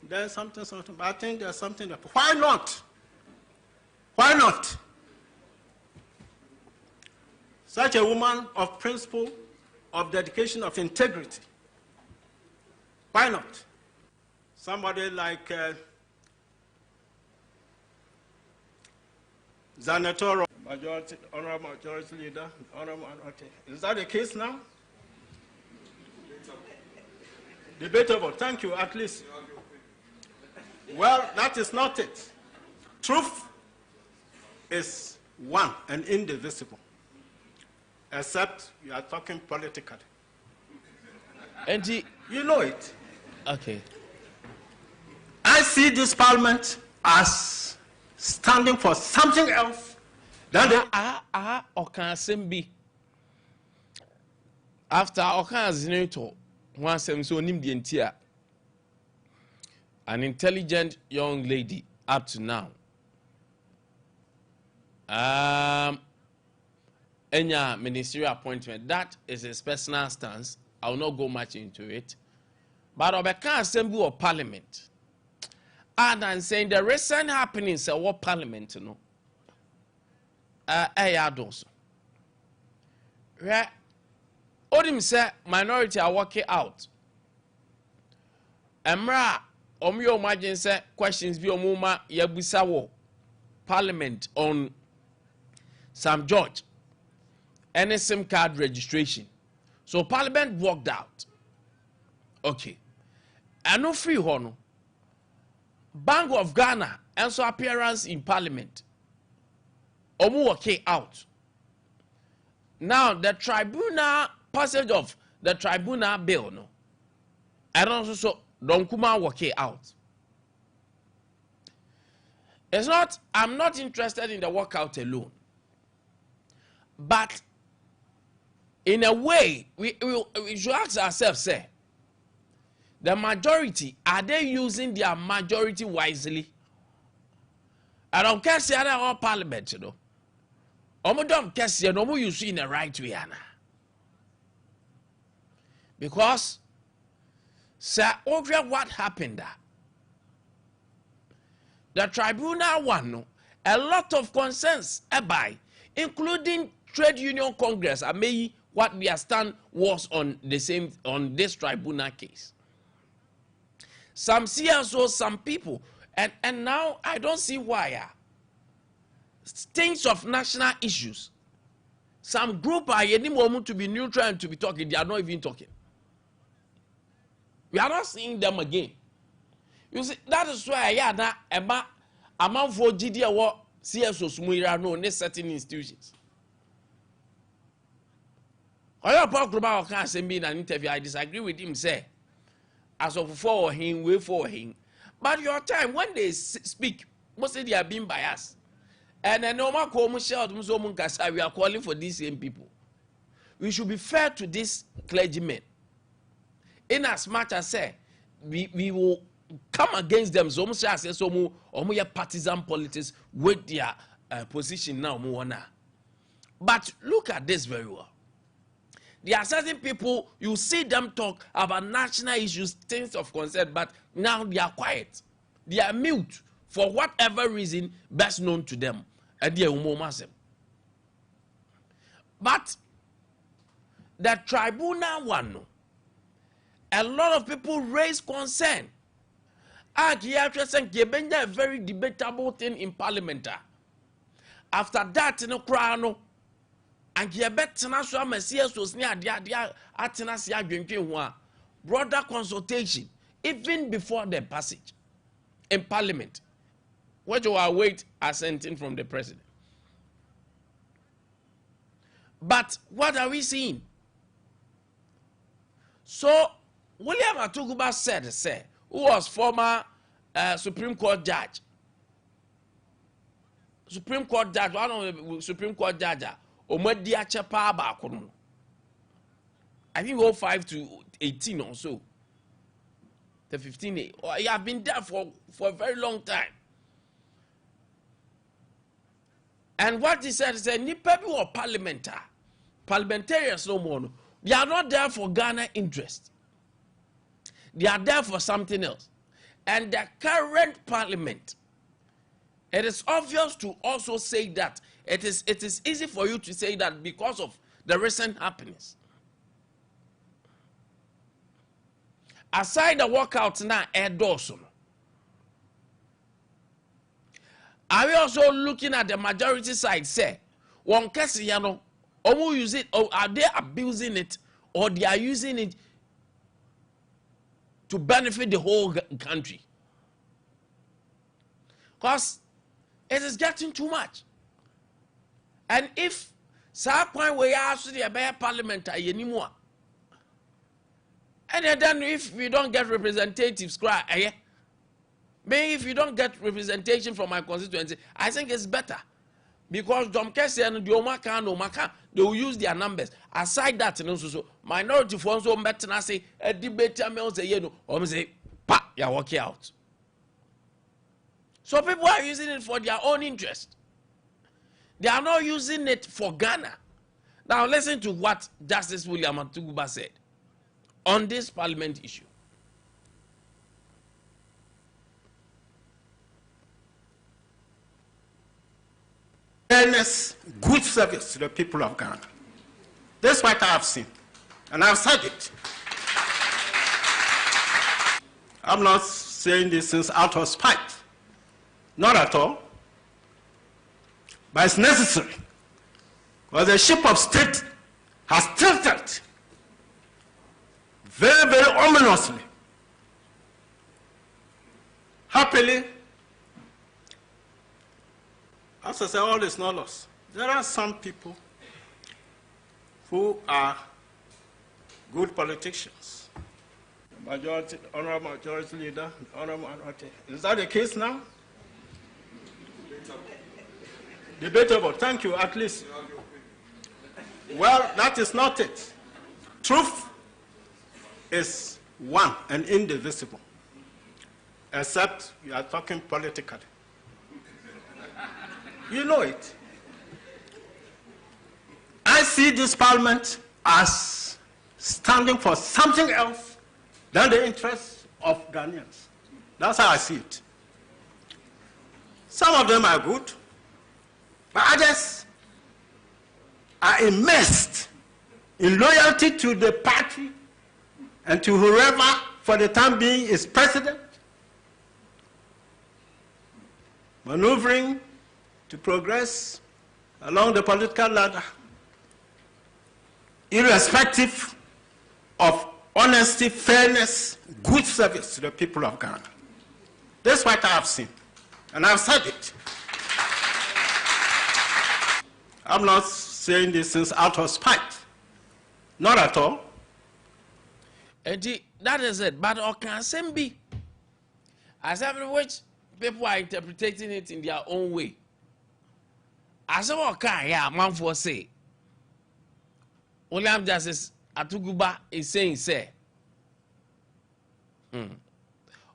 then something. But I think there's something that, why not? Why not? Such a woman of principle, of dedication, of integrity. Why not? Somebody like Zanetoro, Honorable Majority Leader, is that the case now? Debatable. Thank you, at least. Well, that is not it. Truth is one and indivisible, except you are talking politically. And you know it. Okay. I see this parliament as standing for something else than the Okan after Okan Zineto, one so nim the entire an intelligent young lady up to now. Any ministerial appointment, that is his personal stance. I will not go much into it. But Obeka Assembly or Parliament, and saying the recent happenings of what Parliament, you know, where Odim say minority are working out. Emra Omyo imagine say questions be omuma yabusawo Parliament on Sam George and SIM card registration. So Parliament walked out. Okay. And no free honor. Bank of Ghana and so appearance in Parliament. Omu okay out. Now the tribunal passage of the tribunal bill no. And also so Don Kuma okay out. It's not, I'm not interested in the walkout alone. But in a way, we should ask ourselves, say, the majority, are they using their majority wisely? I don't care if they're all parliament, you know. I don't care if they're using in the right way, Anna. Because, sir, over what happened there? The tribunal one, no, a lot of concerns by, including Trade Union Congress, I mean, what their stand was on the same on this tribunal case. Some see also some people, and now I don't see why. Things of national issues. Some group are any moment to be neutral and to be talking. They are not even talking. We are not seeing them again. You see, that is why amount for GD what CSO Smuira no in certain institutions. I can't say me in an interview. I disagree with him. Say, as of for him, wait for him. But your time when they speak, mostly they are being biased. And then no matter how we are calling for these same people. We should be fair to these clergymen. In as much as say we will come against them. So much as so more partisan politics with their position now more. But look at this very well. There are certain people, you see them talk about national issues, things of concern, but now they are quiet. They are mute for whatever reason best known to them. But the tribunal one, a lot of people raise concern. Ade Akye Abia a very debatable thing in Parliament. After that, in no. And you bet national messias was near the Atenasia broader consultation, even before the passage in Parliament, which will await assenting from the president. But what are we seeing? So, William Atuguba said, who was former Supreme Court judge, one of the Supreme Court judges. I think 05 to 18 or so. The 15. I have been there for a very long time. And what he said is any people or parliamentarians no more. They are not there for Ghana interest. They are there for something else. and the current parliament, it is obvious to also say that it is easy for you to say that because of the recent happenings. Aside the walkouts now, Dawson. Are we also looking at the majority side? Say, one case, you know, or use it, or are they abusing it, or they are using it to benefit the whole country? Because it is getting too much. And if some point we are to the parliament anymore, and then if we don't get representatives, maybe if you don't get representation from my constituency, I think it's better. Because they will use their numbers. Aside that, so minority for so better I say a debate say, pa, you're walking out. So people are using it for their own interest. They are not using it for Ghana. Now listen to what Justice William Atuguba said on this parliament issue. Fairness, good service to the people of Ghana. That's what I have seen, and I've said it. I'm not saying this since out of spite. Not at all. But it's necessary. Because the ship of state has tilted very, very ominously. Happily, as I say, all is not lost. There are some people who are good politicians. Majority, honorable majority leader, honorable minority. Is that the case now? Debatable. Thank you, at least. Well, that is not it. Truth is one and indivisible, except you are talking politically. You know it. I see this parliament as standing for something else than the interests of Ghanaians. That's how I see it. Some of them are good, but others are immersed in loyalty to the party and to whoever for the time being is president, maneuvering to progress along the political ladder, irrespective of honesty, fairness, good service to the people of Ghana. That's what I have seen, and I've said it. I'm not saying this since out of spite. Not at all. That is it. But can be as every which people are interpreting it in their own way. As a can, yeah, man for say. William Justice Atuguba is saying, say,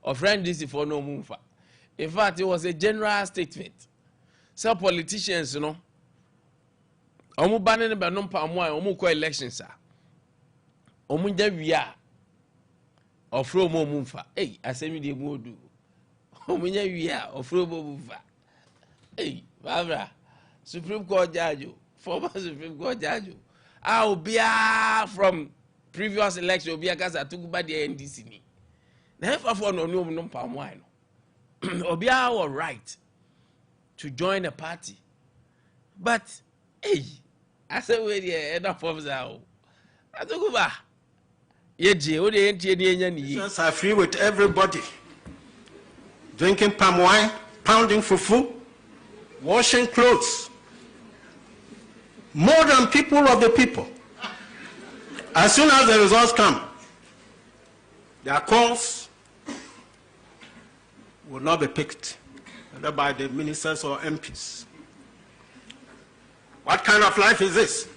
a friend this is for no move. In fact, it was a general statement. Some politicians, you know, omu banning ba no pamwa omu ko elections a omu ja wia ofro mo mumfa eh asemi de mu odu omu nya wia ofro mo mumfa eh babra Supreme Court judge, former Supreme Court judge, Obia from previous election Obia kasa Atuguba the NDC ni na for no pamwa no Obia was right to join a party, but hey, I said, where the end of the Atuguba. Yes, I free with everybody. Drinking palm wine, pounding fufu, washing clothes. More than people of the people. As soon as the results come, their calls will not be picked, whether by the ministers or MPs. What kind of life is this?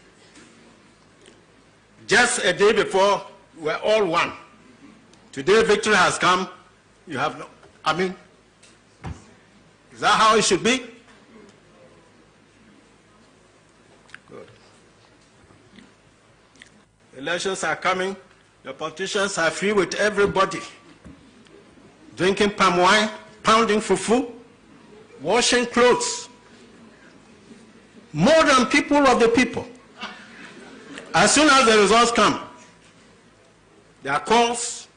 Just a day before, we're all one. Today, victory has come. You have no, I mean, is that how it should be? Good. Elections are coming. The politicians are free with everybody. drinking palm wine, pounding fufu, washing clothes, more than people of the people. As soon as the results come, their calls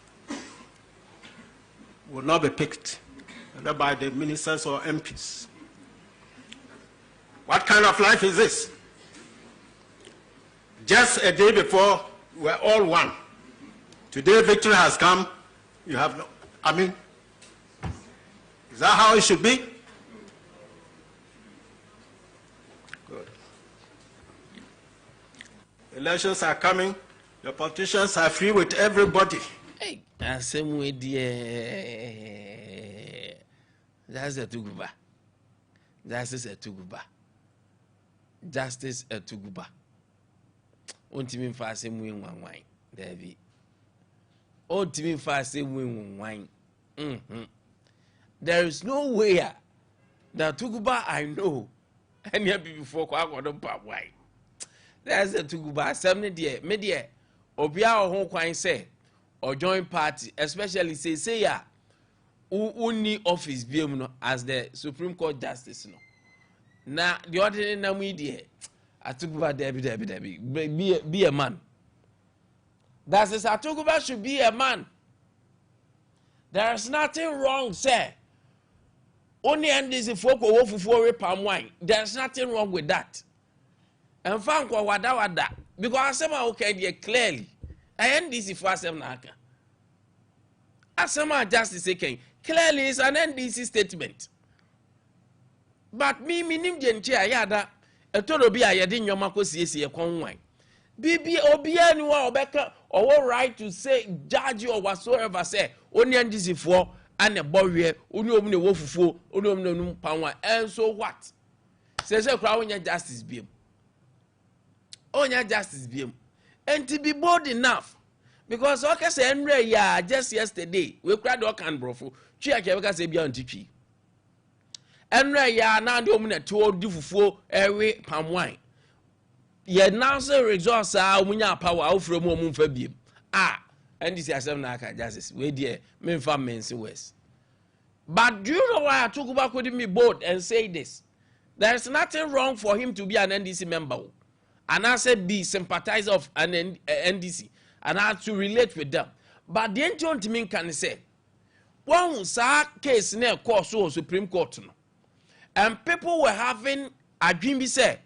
will not be picked, either by the ministers or MPs. What kind of life is this? Just a day before, we're all one. Today, victory has come. You have no, I mean, is that how it should be? Good. Elections are coming. The politicians are free with everybody. Hey, same way, dear. That's a tuguba. Justice a tuguba. Justice a tuguba. Won't even fast him win one wine, Davy. Oh, Timmy fast him win one wine. There is no way that tuguba I know, and yet before I got on pop wine. There's a tuguba, 70 dear, media, or be our home quine say, or join party, especially say ya, only office be as the Supreme Court Justice. No. Now, the ordinary media. Atuguba Debbie, be a man. That says Atuguba should be a man. There is nothing wrong, sir. Only end this folk or for palm wine. There's nothing wrong with that. And Fanko wada because I said okay clearly. I end this for some naka. Asama justice saying clearly it's an NDC statement. But me nim gentia yada. Etoro bi ayede nyoma kosiesie konwan bibi obia ni wa obeka owo right to say judge or whatsoever say oni andisifo ane bowe oni omne wofufuo oni omne num panwa and so what say kra onya justice biem and be bold enough because okay say enre ya just yesterday we kra do kan brofo twi akebeka say bia ntitwi enre ya na de omune to difufuo ewe palm wine ye now say results are omunya power ofre mu omumfa biem and this asem na aka justice we there memfa mense west. But do you know why I took back with me bold and say this? There is nothing wrong for him to be an NDC member and I said be sympathizer of an NDC and I have to relate with them. But the don't mean can say one case near course or Supreme Court no. And people were having a dream, say,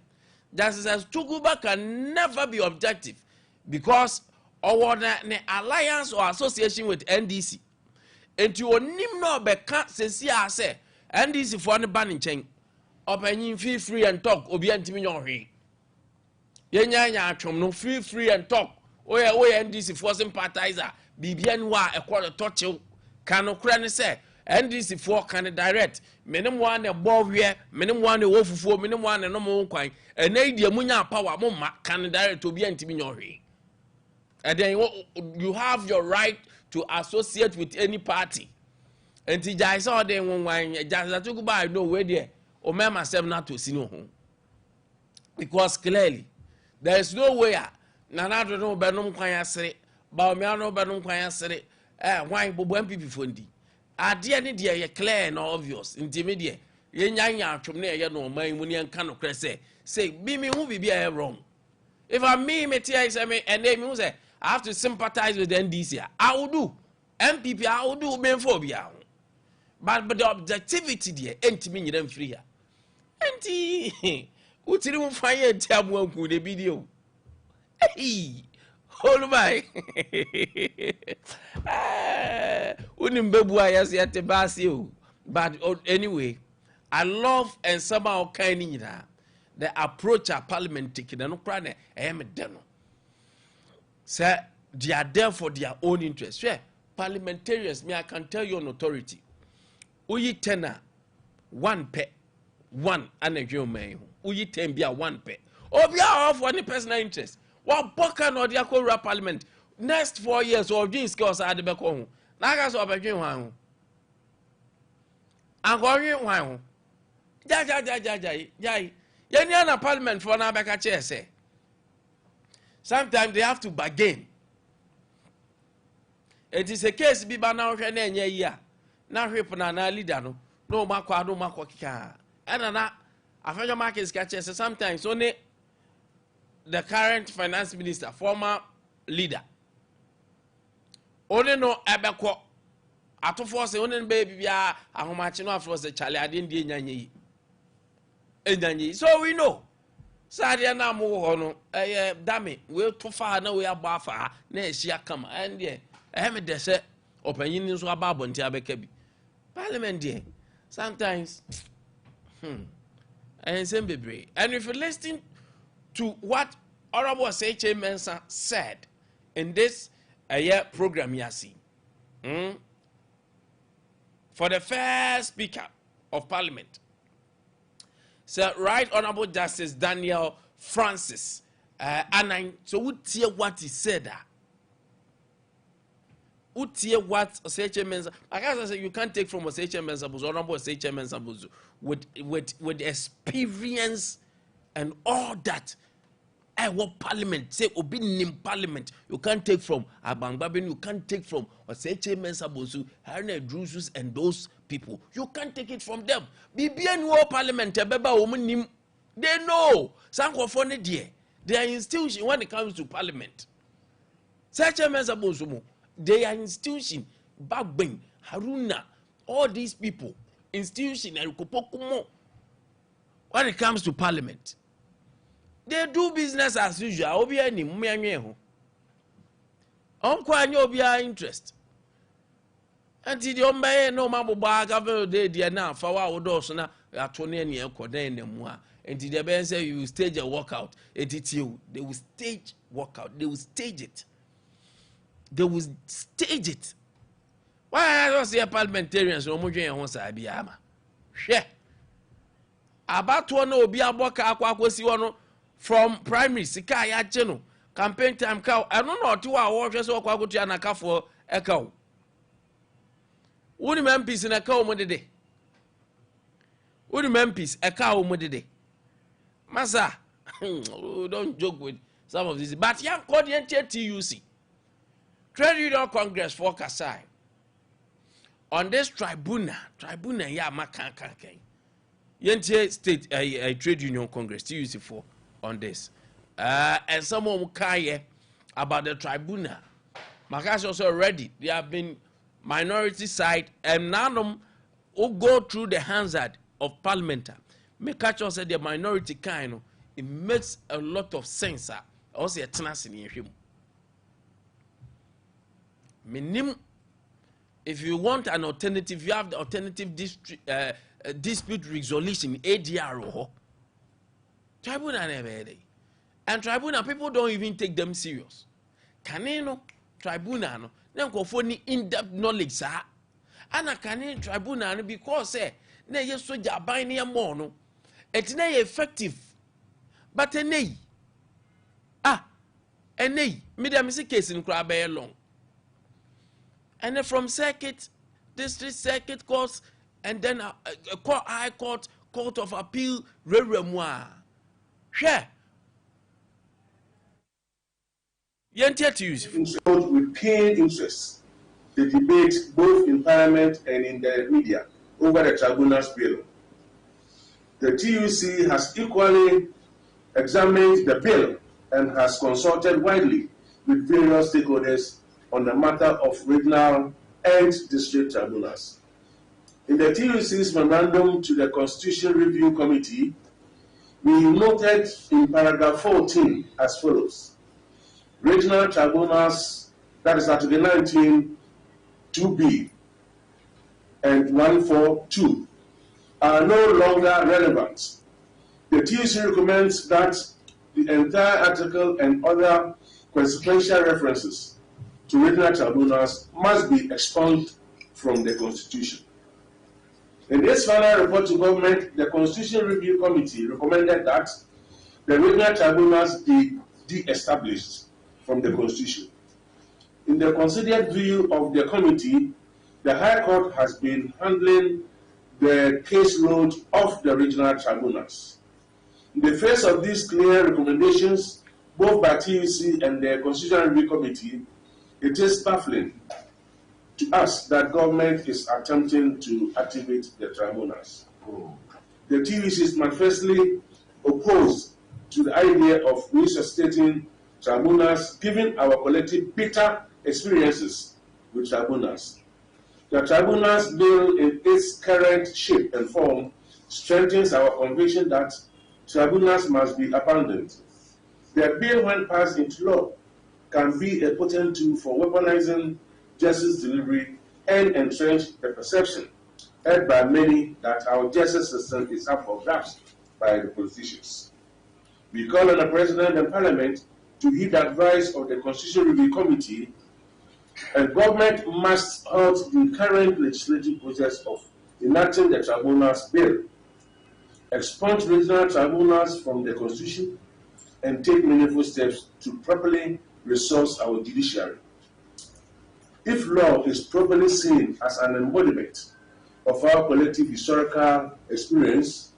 Justice Tuguba can never be objective because our alliance or association with NDC. And you nim no be can't say NDC for the banning chain. Open feel free and talk, Obianti your he. Yenya no feel free and talk. NDC for sympathizer, BBNY a quarter touch you. Cano cranny say. NDC for can direct. Menem one a bovie, menem one a wofufu, menem one a no more quine, and idea munya power mumma can direct to be antiminori. And then you have your right to associate with any party. And I saw them one wine, just took by no way there, or man myself not to see no home. Because clearly, there is no way. Nana don't know Benum Quaya say, Baumiano Benum Quaya say, wine Bobampi Fundi. Ade any dear clear and obvious intermediate yenya from near no man when you can say be me who be wrong. If I me and name say I have to sympathize with the NDC, I will do. MPP I will do menphobia. But the objectivity there ain't me them free. Auntie what you fire tell one could the video. Hey hold my but anyway, I love and somehow kind of the approach of parliament taking no crying. I am a deno. Sir, they are there for their own interest. Yeah, parliamentarians, me I can tell you on authority. Uyi tenor, one pet, one and a human. Uyi ten be a one pet. Or be off for any personal interest. What Bokan or the Akora Parliament next 4 years or jeans scores at the back home. Nagas of a dream one. I'm going one. Yana Parliament for Nabaka chair say. Sometimes they have to bargain. It is a case be by now, na hwep na leader no no makwa no makwa kika and na after markets catch sometimes only the current finance minister former leader only no ebeko atofo se only baby bia ahomachi no afro se chale ade ndie nyanye yi so we know sadia na mo ho no dame we to fa na we agba fa na ehia kama and there me de se opanyin nso aba abonti abeka bi parliament there sometimes and bebre. And if you listen to what Honorable H.A. Mensah said in this program, Yasi, for the first Speaker of Parliament, Sir Right Honorable Justice Daniel Francis, and so we hear what he said. Hear what H.A. Mensah, like I said, you can't take from H.A. Mensah, Honorable H.A. Mensah, with experience and all that. What parliament say obi nim parliament you can't take from Abangbabin, you can't take from H.A. Mensah Bosu, Haruna Drusus and those people. You can't take it from them. BBN war parliament they know they are institution when it comes to parliament. H.A. Mensah Bosu, they are institution. Bagbin, Haruna, all these people, institution and when it comes to parliament. They do business as usual. Obi ani mummy anwe ho. Onko anya obi a interest. Anti the ombaye no maboba government dey na fa wa wodo so na ato ne ne ekodan na mu a. Anti the ben say you stage a workout. Etitiu. They will stage workout. They will stage it. They will stage it. Why I don't see a parliamentarians no mo dwen ho sa bia ama. Hwe. Abato na obi aboka akwa akosi wo no from primary sika ya cheno campaign time cow I don't know to our watch so kwa gotu anaka for eka wo ni MPs na ka o mo dede wo ni MPs eka o mo dede masa don't joke with some of this but yan code TUC Trade Union Congress for Kasai on this tribunal ya makankan yente state Trade Union Congress TUC for on this. And someone will about the tribunal. Makash also already, they have been minority side, and none of them will go through the hazard of parliament. Makash also the minority kind, it makes a lot of sense. Also, a tenacity in him. Minim, if you want an alternative, you have the alternative dispute resolution, ADR. Tribunal and tribunal people don't even take them serious. Canino tribunal no then go for any in-depth knowledge sir. And a canine tribunal because say na ye soja ban near more no it's not effective. But a nay medium is a case in crab long. And then from circuit, district circuit courts, and then a court, high court, court of appeal, re-remoire. Share. With keen interest, the debate both in Parliament and in the media over the tribunal's bill. The TUC has equally examined the bill and has consulted widely with various stakeholders on the matter of regional and district tribunals. In the TUC's memorandum to the Constitution Review Committee, we noted in paragraph 14 as follows. Regional tribunals, that is Article 19, 2B and 142, are no longer relevant. The TUC recommends that the entire article and other consequential references to regional tribunals must be expunged from the Constitution. In its final report to government, the Constitution Review Committee recommended that the regional tribunals be de-established from the Constitution. In the considered view of the committee, the High Court has been handling the caseload of the regional tribunals. In the face of these clear recommendations, both by TUC and the Constitutional Review Committee, it is baffling to us that government is attempting to activate the tribunals. The TUC manifestly opposed to the idea of resuscitating tribunals, given our collective bitter experiences with tribunals. The tribunals bill in its current shape and form strengthens our conviction that tribunals must be abandoned. The bill, when passed into law, can be a potent tool for weaponizing justice delivery and entrench the perception held by many that our justice system is up for grabs by the politicians. We call on the President and Parliament to heed the advice of the Constitutional Review Committee, and government must halt the current legislative process of enacting the tribunals bill, expunge regional tribunals from the Constitution, and take meaningful steps to properly resource our judiciary. If law is properly seen as an embodiment of our collective historical experience,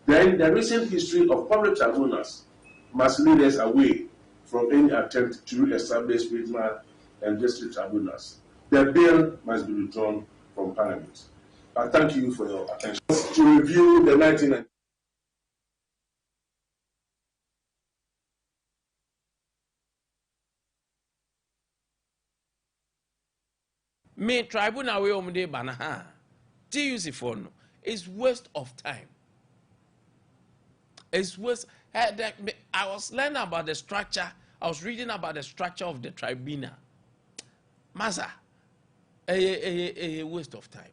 then the recent history of public tribunals must lead us away from any attempt to re-establish regional and district tribunals. The bill must be withdrawn from Parliament. I thank you for your attention. To review the 1990. Me tribunal we omde bana TUC for no. It's waste of time. It's waste. I was learning about the structure. I was reading about the structure of the tribunal. Masa, a waste of time.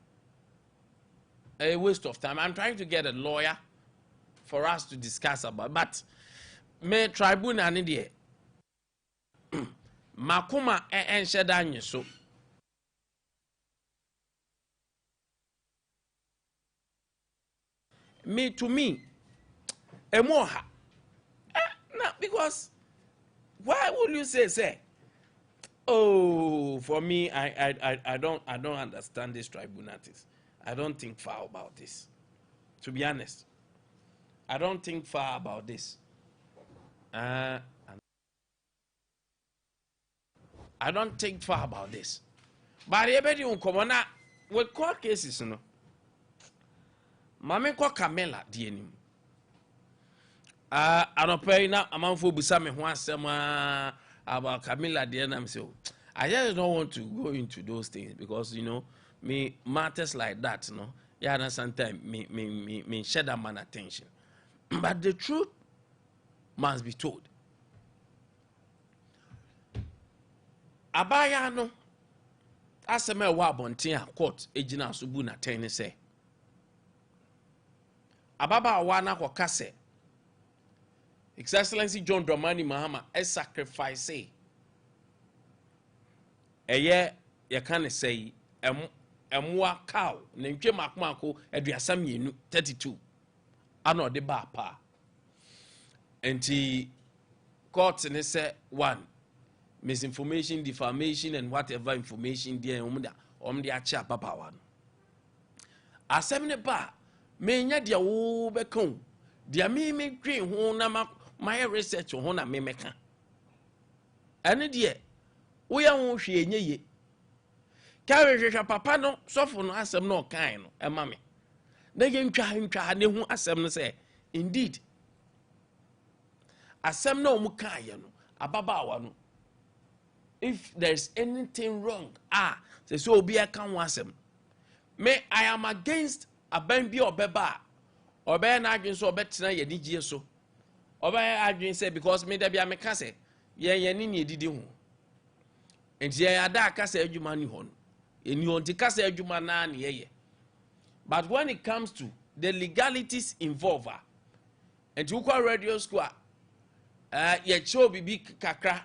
A waste of time. I'm trying to get a lawyer for us to discuss about. But me tribunal ni die. Makuma ensheda so. To me, emoha. No, because why would you say? Oh, for me, I don't understand this tribunals. I don't think far about this. To be honest, I don't think far about this. I don't think far about this. But everybody will come on with court cases, you know. Mame kwa Camela dienim. Anopay na amanfo busa me ho asem about Camela dienam so. I just don't want to go into those things because you know me matters like that, you know. Yeah, and sometimes me shed that man attention. But the truth must be told. Abaya no aseme wa bonten a court ejina subu na ten say. Ababa wana kwa kase. His Excellency John Dramani Mahama a sacrifice. Eye ye can say emwa cow nentwe makmako aduasam yenu 32 ano de ba pa. Enti court ne say one misinformation, defamation and whatever information there omda acha papa one. Asem ne ba me nya dia wo bekon dia me dwen ho na my research ho na me meka ene de wo ya ho hwe enye ye ka hwehwe papa no sofo no asem no kan no e ma me na ye ntwa ne hu asem no say indeed asem no mu kan ye no ababawa no if there's anything wrong say so obi aka ho asem me I am against aban bi obeba obe na adwen so obetena ye digie so obe adwen say because me da bia me ka say ye ni edidi ho enti ye ada aka say adwuma ni ho no eni ho nti ka say adwuma na na ye but when it comes to the legalities involved enti ukwa radio school ye cho bibi kakra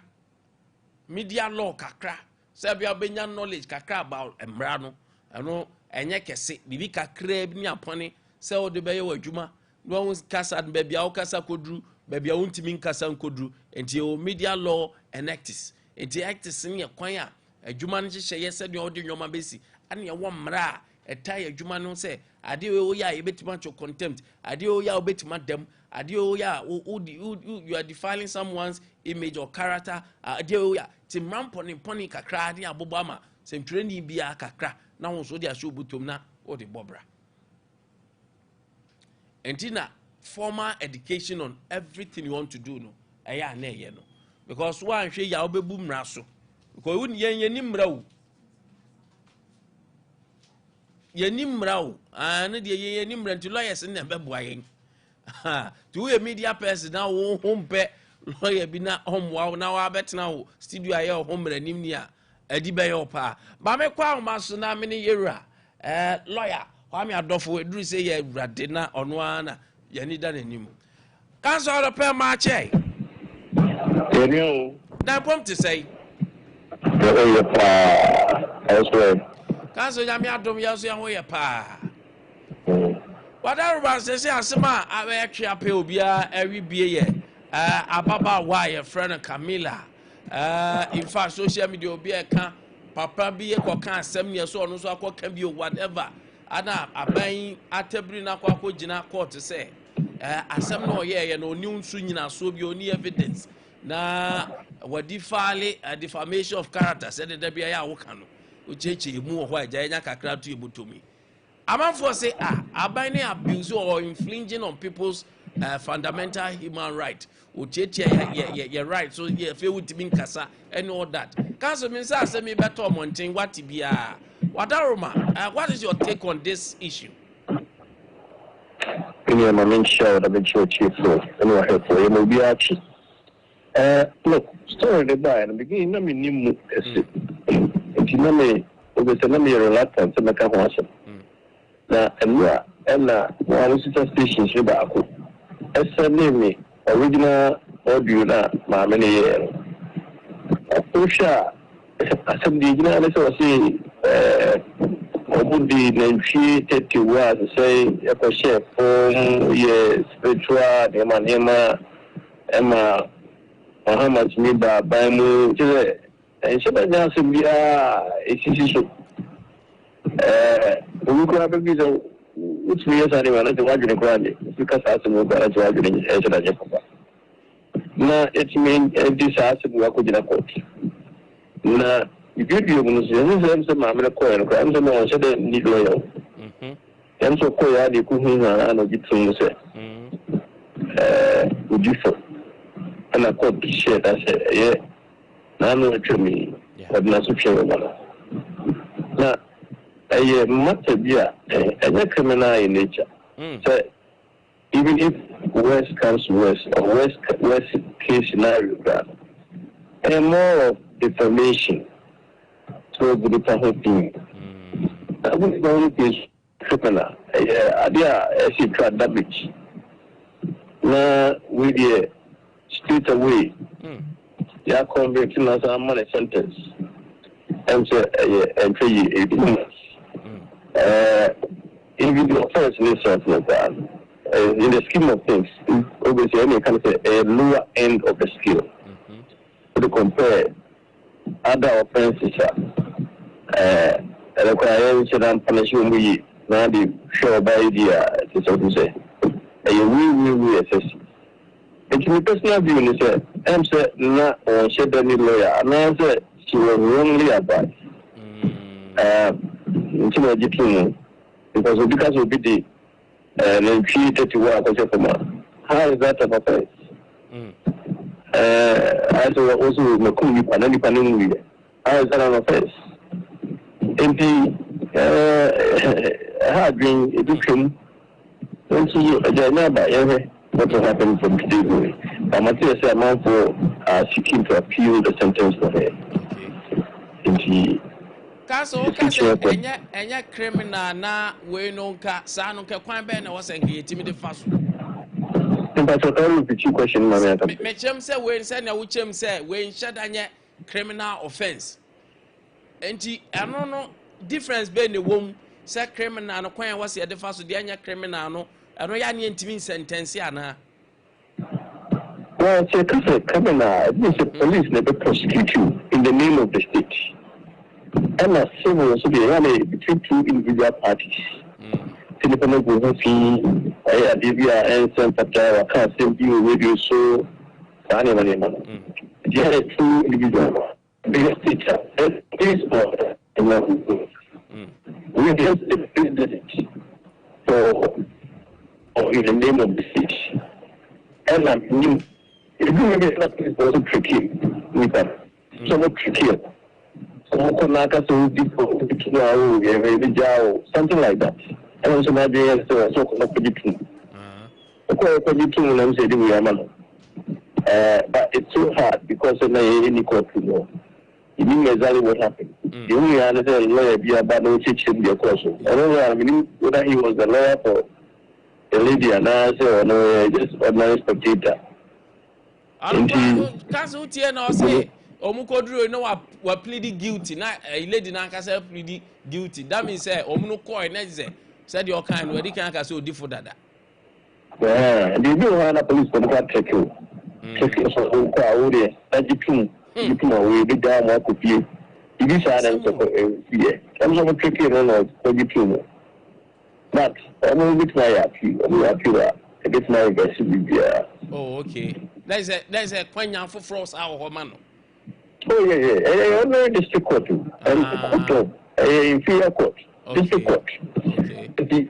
media law kakra say bia benya knowledge kakra about emra no eno enye kese bibi kakra bi ni apone se o de beye wadwuma no won kasa bebia o kasa kodru bebia wontimi nkasa nkodru enti o media law enacts enti acts ni kwan a adwuma no hye ye se de o de nyoma besi ane ye wo mra etai adwuma no se ade o ya ye betima cho contempt ade o ya obetima dem ade o ya you are defiling someone's image or character ade o ya timramponi kakra ade abobama sem training bia kakra na wo so de asho butom na o de bobra entina formal education on everything you want to do no eya na eye no because one hwe ya obebu mra so because won yen ni mra wo yen ni mra wo na de yen ni mra nti lawyers na beboa yen to we media person na wo hompe lawyer bi na homwa na wa betena wo studio aye homra nim ni a adi be yo pa ba me kwa ma so na me ne yewura lawyer Kwame adofo eduru say ye awurade na ono ana ye ni da nanim council the per ma che na pom to say elsewhere council ya me adom ya so ya ho ye pa wadaru say asema awe atwe ape obia ewi bie ye ababa wa ye friend Camilla in fact social media obia ka papa bi ye koka asem ne so ono so akoka bi whatever ana aban atabri na kwako gina court say asem no ye no oni nsu nyina so bi oni evidence na wadi file defamation of character said that bia ya woka no ocheche mu ho agya nya kakra to ebutomi amanfo say aban ne abuse or infringing on people's fundamental human right ocheche ye right so ye fe wutimi nkasa and all that council mean say asem beto monten what bia Wadaroma, what is your take on this issue? I'm not sure that it's your chief floor. You may be actually. Look, story the buy and begin. I mean, you if you know me, reluctant to make a question. Now, and one sister station, Shibako. Me, original audio, my many years. Pusha, I said, the United States. Obudi nenchi tete wa say yako chef ye spiritual nema Muhammad Miba Baimu tire ensheba nyanse bia esisi so ubukura bebizo utumi yesani wana te wajune kwande because asu bara te wajune eseda je papa na it mean this asu wako jina court na video munusu yenze mamele koyo ko amse no shede ni loyo enso koyo ade ku hunha ana gitun se udifo ana ko share that ye na no twemi na so hwe wala na aye mata bia anya criminal in nature so even if worst comes worst or worst case scenario and more of defamation so good to have been. I would go to criminal. Idea she tried damage. Now with the straight away, they are convicting us on money sentence. And so and pay you 18 months. Even the offense in itself, in the scheme of things, obviously any kind of a lower end of the scale. To compare other offenses, require punishment we now the show by idea to so to say. We assess. It's my personal view, sir. I'm saying not on shed any lawyer, and I said she was wrongly advised. Because of the treated to work how is that of offense? I also Makumi Panani Panini. How is that an offense? And the had been education. Don't see a number what will happen from today. I'm not saying amount for seeking to appeal the sentence for her. Kaso enya criminal na we no nka sa no nka kwan be na wose nka yetimi de faso. But all of the two questions me chem say we say na wo chem say we nshadanye criminal offense. Enti eno no difference be ne wom say criminal no kwan wose de faso de anya criminal no eno ya ne ntimi sentence ana. Well, it's a criminal. The police never prosecute you in the name of the state. And a civil so be between two individual parties. Independent government fee, Adivia and Santa can't send you radio so anyone. There are two individuals. Biggest teacher, this We just did it for in the name of the state. And I'm new. If you make it also tricky with them. So much trickier. Something like that. And also my dear so called prediction. But it's so hard because of any court to know. You knew exactly what happened. You only had a lawyer be about no teaching the question. I don't know, I mean, whether he was the lawyer for the lady and I say, or no, just ordinary spectator. I don't know, say, Omukodru, no, were pleading guilty. Not a lady Nankasa pleading guilty. That means, say, Omuno coin, said your kind, where they can't so different that. Yeah, they do have a police for the check you. Check you so good, that's the you know, we be down more could be. It is an answer. I'm not tricky or for you too. But I'm a bit my happy. I'm happy that a bit my best. Oh, okay. There's a quenya for frost our man. Oh, yeah. I'm very district court. And inferior court. District court. Okay. It is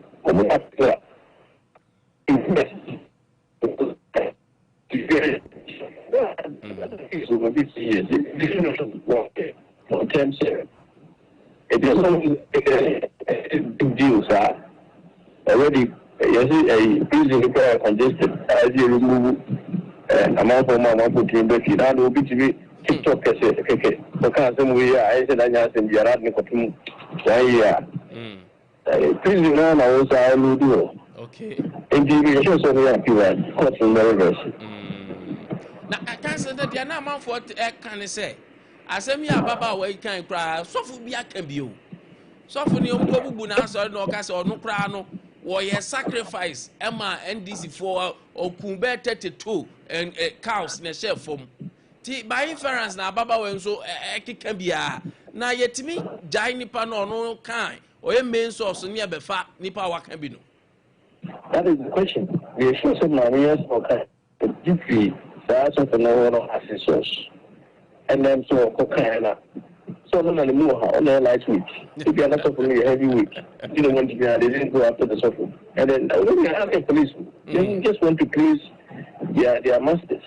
big deal, sir. Already, a prison congested as you remove amount of money put in the feed. And will be to be TikTok. Okay, because we are, I said, I just in the Arab prison now, I was I will do. Okay. Indeed, shows on the appeal, court in the reverse. Now, I can't say that they are not man for what I can say. I say me a baba where you can cry, so for be a can be you. So for the Omubu so no cast or no crano, or ye sacrifice Emma NDC for or Kumbe 32 and cows in a chef form. By inference now, baba when so can be a now yet to me, Jai Nipa no kind, or a main source near Befa Nipa can be no. That is the question. We are sure some Marias or deeply. That's what the law has a source. And then so cocaine. So no money more on their light week. If you are not suffering a heavy week, you don't want to be they didn't go after the suffering. And then when you have a policeman, they just want to please their masters.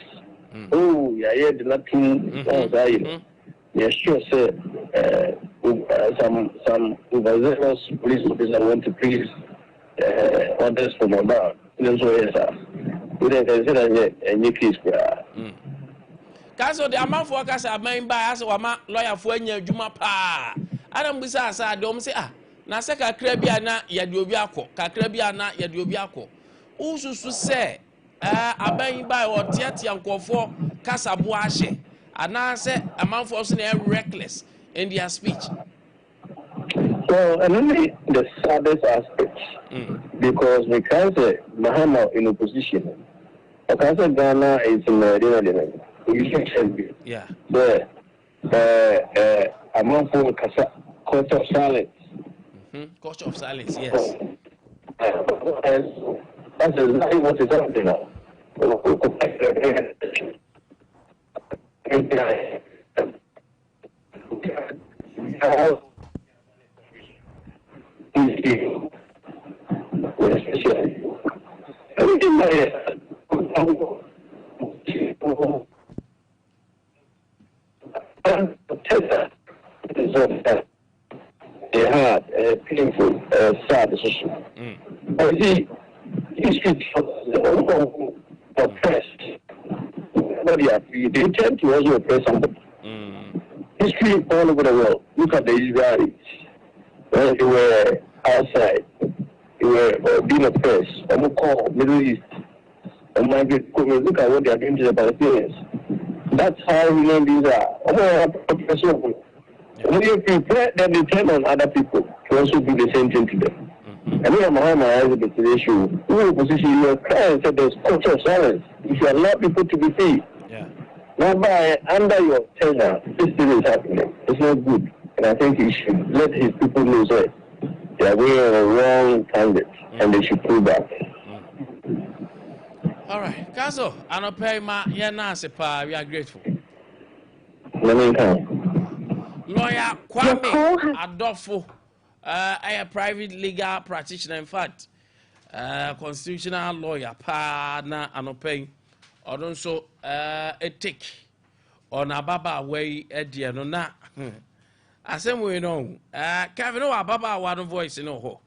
Oh, yeah, the Latin yeah, sure, sir. Some overzealous police officers want to please orders from above. That's what it is. We don't consider any case. Caso the amount for us are made by us or lawyer for any Juma pa. I don't besides I don't say Nasaka Crebiana Yadubiaco, Cacrebiana Yadubiaco. Also say a buying by or Tiati and for Casa Boache. And now say amount for us reckless in their speech. So, and only the saddest aspect, because we can't say Mahama in opposition. I say Ghana is in the yeah. The amount for culture of silence. Culture of silence, yes. That's exactly what is happening now. They had a painful, sad decision. But see, history oppressed. They tend to also oppress somebody. History all over the world. Look at the Israelis. When they were outside, they were being oppressed. Middle East. Look at what they are doing to the Palestinians. That's how human beings are. When you prepare, then they turn on other people to also do the same thing to them. And when Muhammad has the issue, in opposition, you are crying and said there's culture of silence. You should allow people to be free. Now, under your tenure, this thing is happening. It's not good. And I think you should let his people know that they are going on a wrong tangent and they should pull back. All right. Kaso, I don't pay my we are grateful. Lawyer Kwame Adofo, a private legal practitioner, in fact, constitutional lawyer, partner, and opay, or also a tick on a baba way at the end. As we know, Kevin Baba one voice in Oho,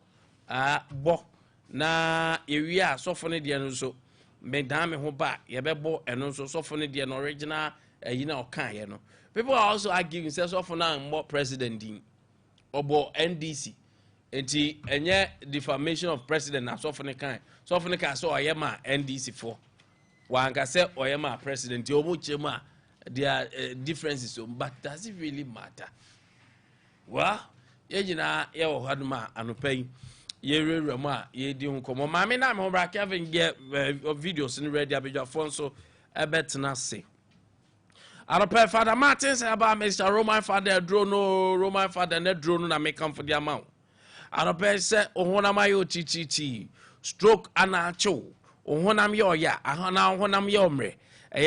Bo, na area softened the so, Madame Hoba, Yabebo, and also softened the original, you know, kind. People are also arguing themselves for now more president or NDC. And yet defamation of president as often a kind. So often I saw I am NDC for. One can say I am a president. There are differences, but does it really matter? Well, you know, you had ma and pay. Ye rema, ye do come. Mammy, I'm over having get videos in ready about your phone, so I bet not say. I don't pay Father Martin say about Mr. Roman Father drone no Roman Father net drone na make come for the amount. I don't pay say ohona mayo chi stroke anacho ohona yo ya ahona ohona yo mre.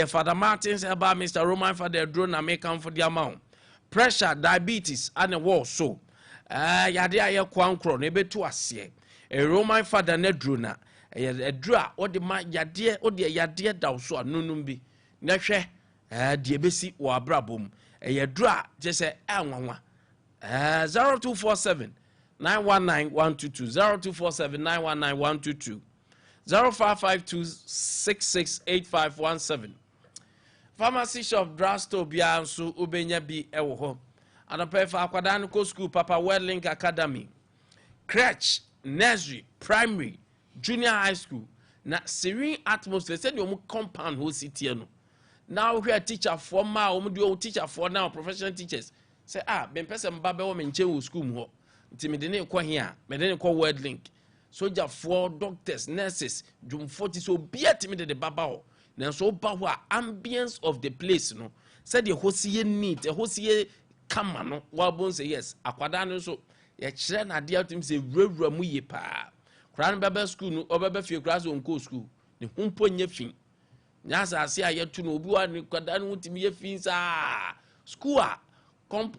Father Martin say about Mr. Roman Father drone na make come for the amount. Pressure, diabetes and a war so. Yade aye kwankro na ebetu ase. Roman Father net drone na a dra or the ma yade or the yade da so anunum bi. Na hwe die besi wo abrabom dra just say anwanwa 0247 919 122 0247 919 122 0552 668517 pharmacy shop drugstore bia nso obenya bi ewo ho anope fa akwada no school papa Link Academy crèche nursery primary junior high school na serene atmosphere said you compound ho city no. Now we are teacher for ma do teacher for now professional teachers say ben person ba be wo menche wo school ho nti me de ne ko here me de ne ko World Link soldier for doctors nurses dum 40 so biat me de baba ho na so ba ho ambience of the place no said the hosie neat the hosie kama no wa bon say yes akwada no so ye kire na de atum say wura mu ye pa kran baba school no obaba fie class on ko school ne humpo nya fin nyasa ase ayetu no obi wa ni kwada no timi ye fin sa school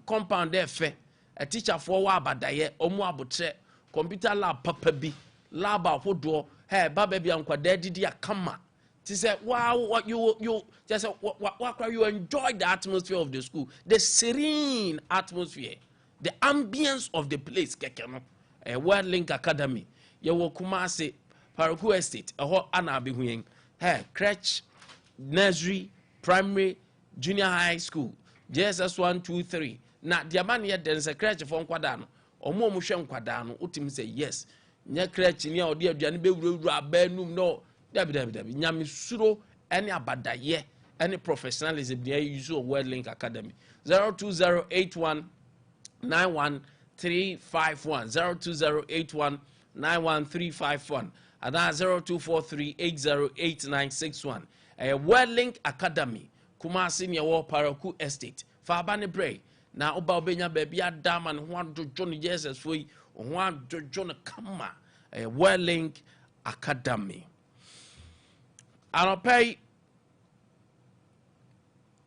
compound efe a teacher for wa abadaye omu abotre computer lab papa bi lab ahodo hey baba bi ankwada didi akama ti say wow what you just what you enjoy the atmosphere of the school, the serene atmosphere, the ambience of the place keke no World Link Academy ye wo Kumasi Paraku Estate ho ana be huyen hey crèche nursery, primary, junior high school, JSS 1, 2, 3. Na diamani ya den se crèche for nkwadano. Omo mo hwe nkwadano, utim say yes. Nya crèche ni a odi aduane be wura abanum no. Dabi. Nyame suro any abadaye, any professionalism dey use of World Link Academy. 02081 91351 02081 91351 and 0243 808961. World Link Academy, Kumasi near War Paraku Estate, Fabani Bray. Now, Oba Benya Baby Adam and one to Johnny Jesus for one to John Kama, a World Link Academy. I'll pay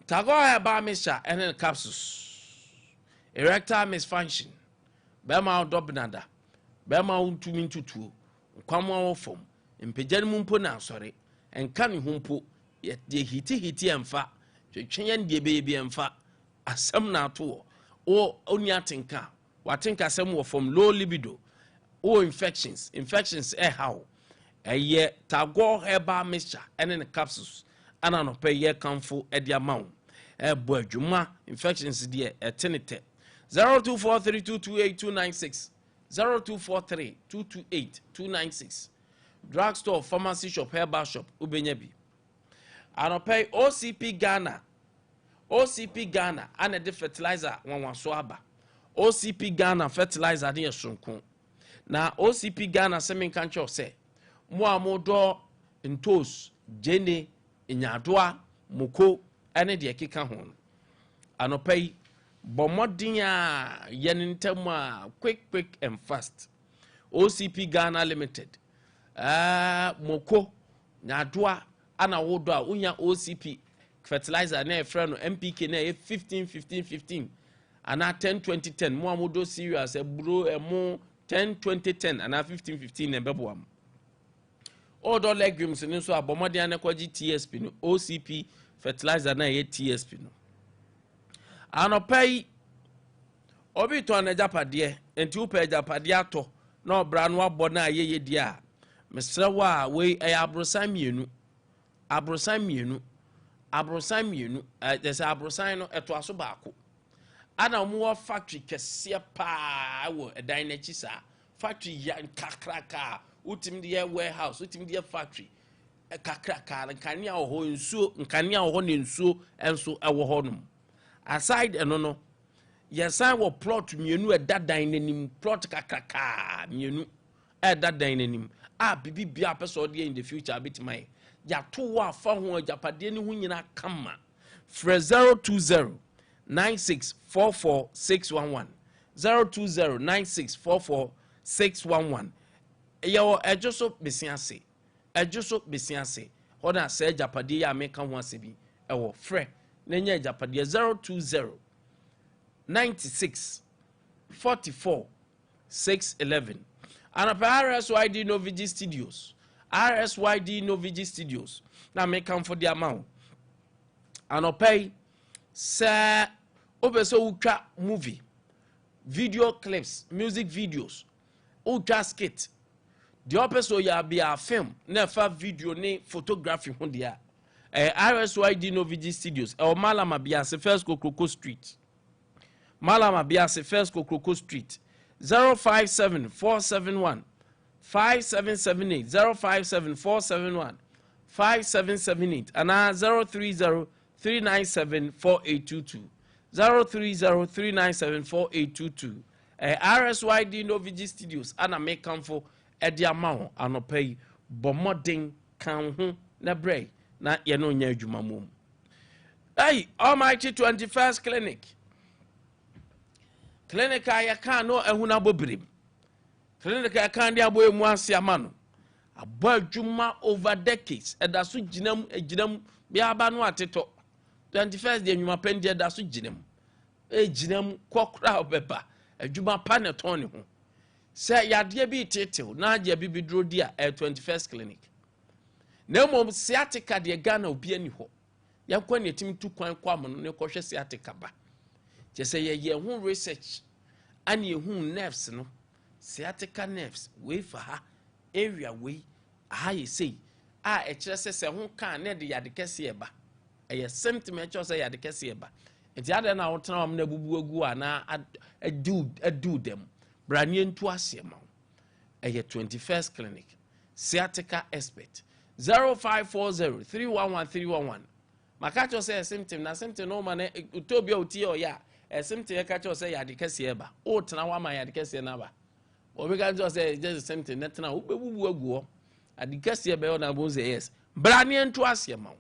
Tagoya Bamisha and then capsules. Erectile misfunction, Bema Dobnada, Bema Tumin Tutu, Kwamo Form, in Pejanum Puna, sorry, and Kani Humpo. Yet the hiti and fa, change the baby and fa, as some now too, or only atinka, what think as some from low libido, or infections how a year tago herba mixture and in the capsules, and an pay year come for at the amount. A boy juma infections dear at tenite 0243228296 0243228296 drugstore pharmacy shop herba shop ubenyebi. And pay OCP Ghana and the fertilizer one swaba. OCP Ghana fertilizer near Sunkun. Now OCP Ghana semi cancho say more door in toast, Jenny, in Yadua, Muko, and the Kika hon. And pay Bomodia Yenintema quick and fast. OCP Ghana Limited. Moko, Yadua. Ana wodwa unya OCP fertilizer na friend NPK na 15 ana 10 2010 mo amodo serious e bro mo 10 2010 ana 15 15 e bebo am odo legumes ni so abomode an ekwaji TSP no OCP fertilizer na ye TSP no anopai obi to na japade enti upa japade ato na obra no abo na ye di a mesrewa we abrosan mienu there's abrosan no eto aso baako ana mo factory kese pa wo edan na chi sa factory ya kakraka utim de warehouse utim de factory kakraka nkania ho nsuo nkania ho ne nsuo enso ewo ho no aside eno no yesan wo plot mienu edadan nanim plot kakraka mienu edadan nanim a bibia person de in the future bit my ya to wa fa ho ajapade ni hu nyina kama fra 020 9644 020 9644 yo ejoso besiase hoda se ajapade ya meka ho asebi ewo fra na nya ajapade 020 96 44 611 and RSYD Novigi Studios. RSYD Novigi Studios. Now make come for the amount. And I pay sir obeso ultra movie, video clips, music videos, ultra skit. The obeso ya be a film, never video ne photography on the RSYD Novigi Studios. El Malama Biase First Coco Street. Malama Biase First Coco Street. 057 471 5778 057 471 5778 and 030 397 4822 030 397 4822 RSYD Novigi Studios and I make come for Ade Amount and pay bomoding kan ho na bray na ye no nya adwuma mom. Hey, Almighty 21st Clinic. Clinic I can no ehuna bobrim. Clinic I can dia boy mu asiama no. Abadwuma over decades. Eda so ginam bia ba no ateto. 21st de nwuma pen de eda so ginam. Ginam kokra obeba. Adwuma pa ne ton ne ho. Se yade bi tetew na age bi bidro dia 21st Clinic. Na mom sciatica de Ghana obi ani ho. Yakwa ne tim tu kwan kwam no ne kohwe sciatica ba. Say ye who research and ye who nerves no sciatica nerves way for her area way I say a chese se who can ne de yade kese eba a symptom cho say yade kese eba enti ade na wotena am na bubu agu ana do them branie ntu asema a 21st Clinic sciatica expert 0540 311311 makacho say symptom na symptom no man utobia uti o ya something you catch us say yade kese eba o tena wa ma yade kese na ba obi can just say just something net na wo bebubu aguo ade kese eba na bo say yes brane nto asema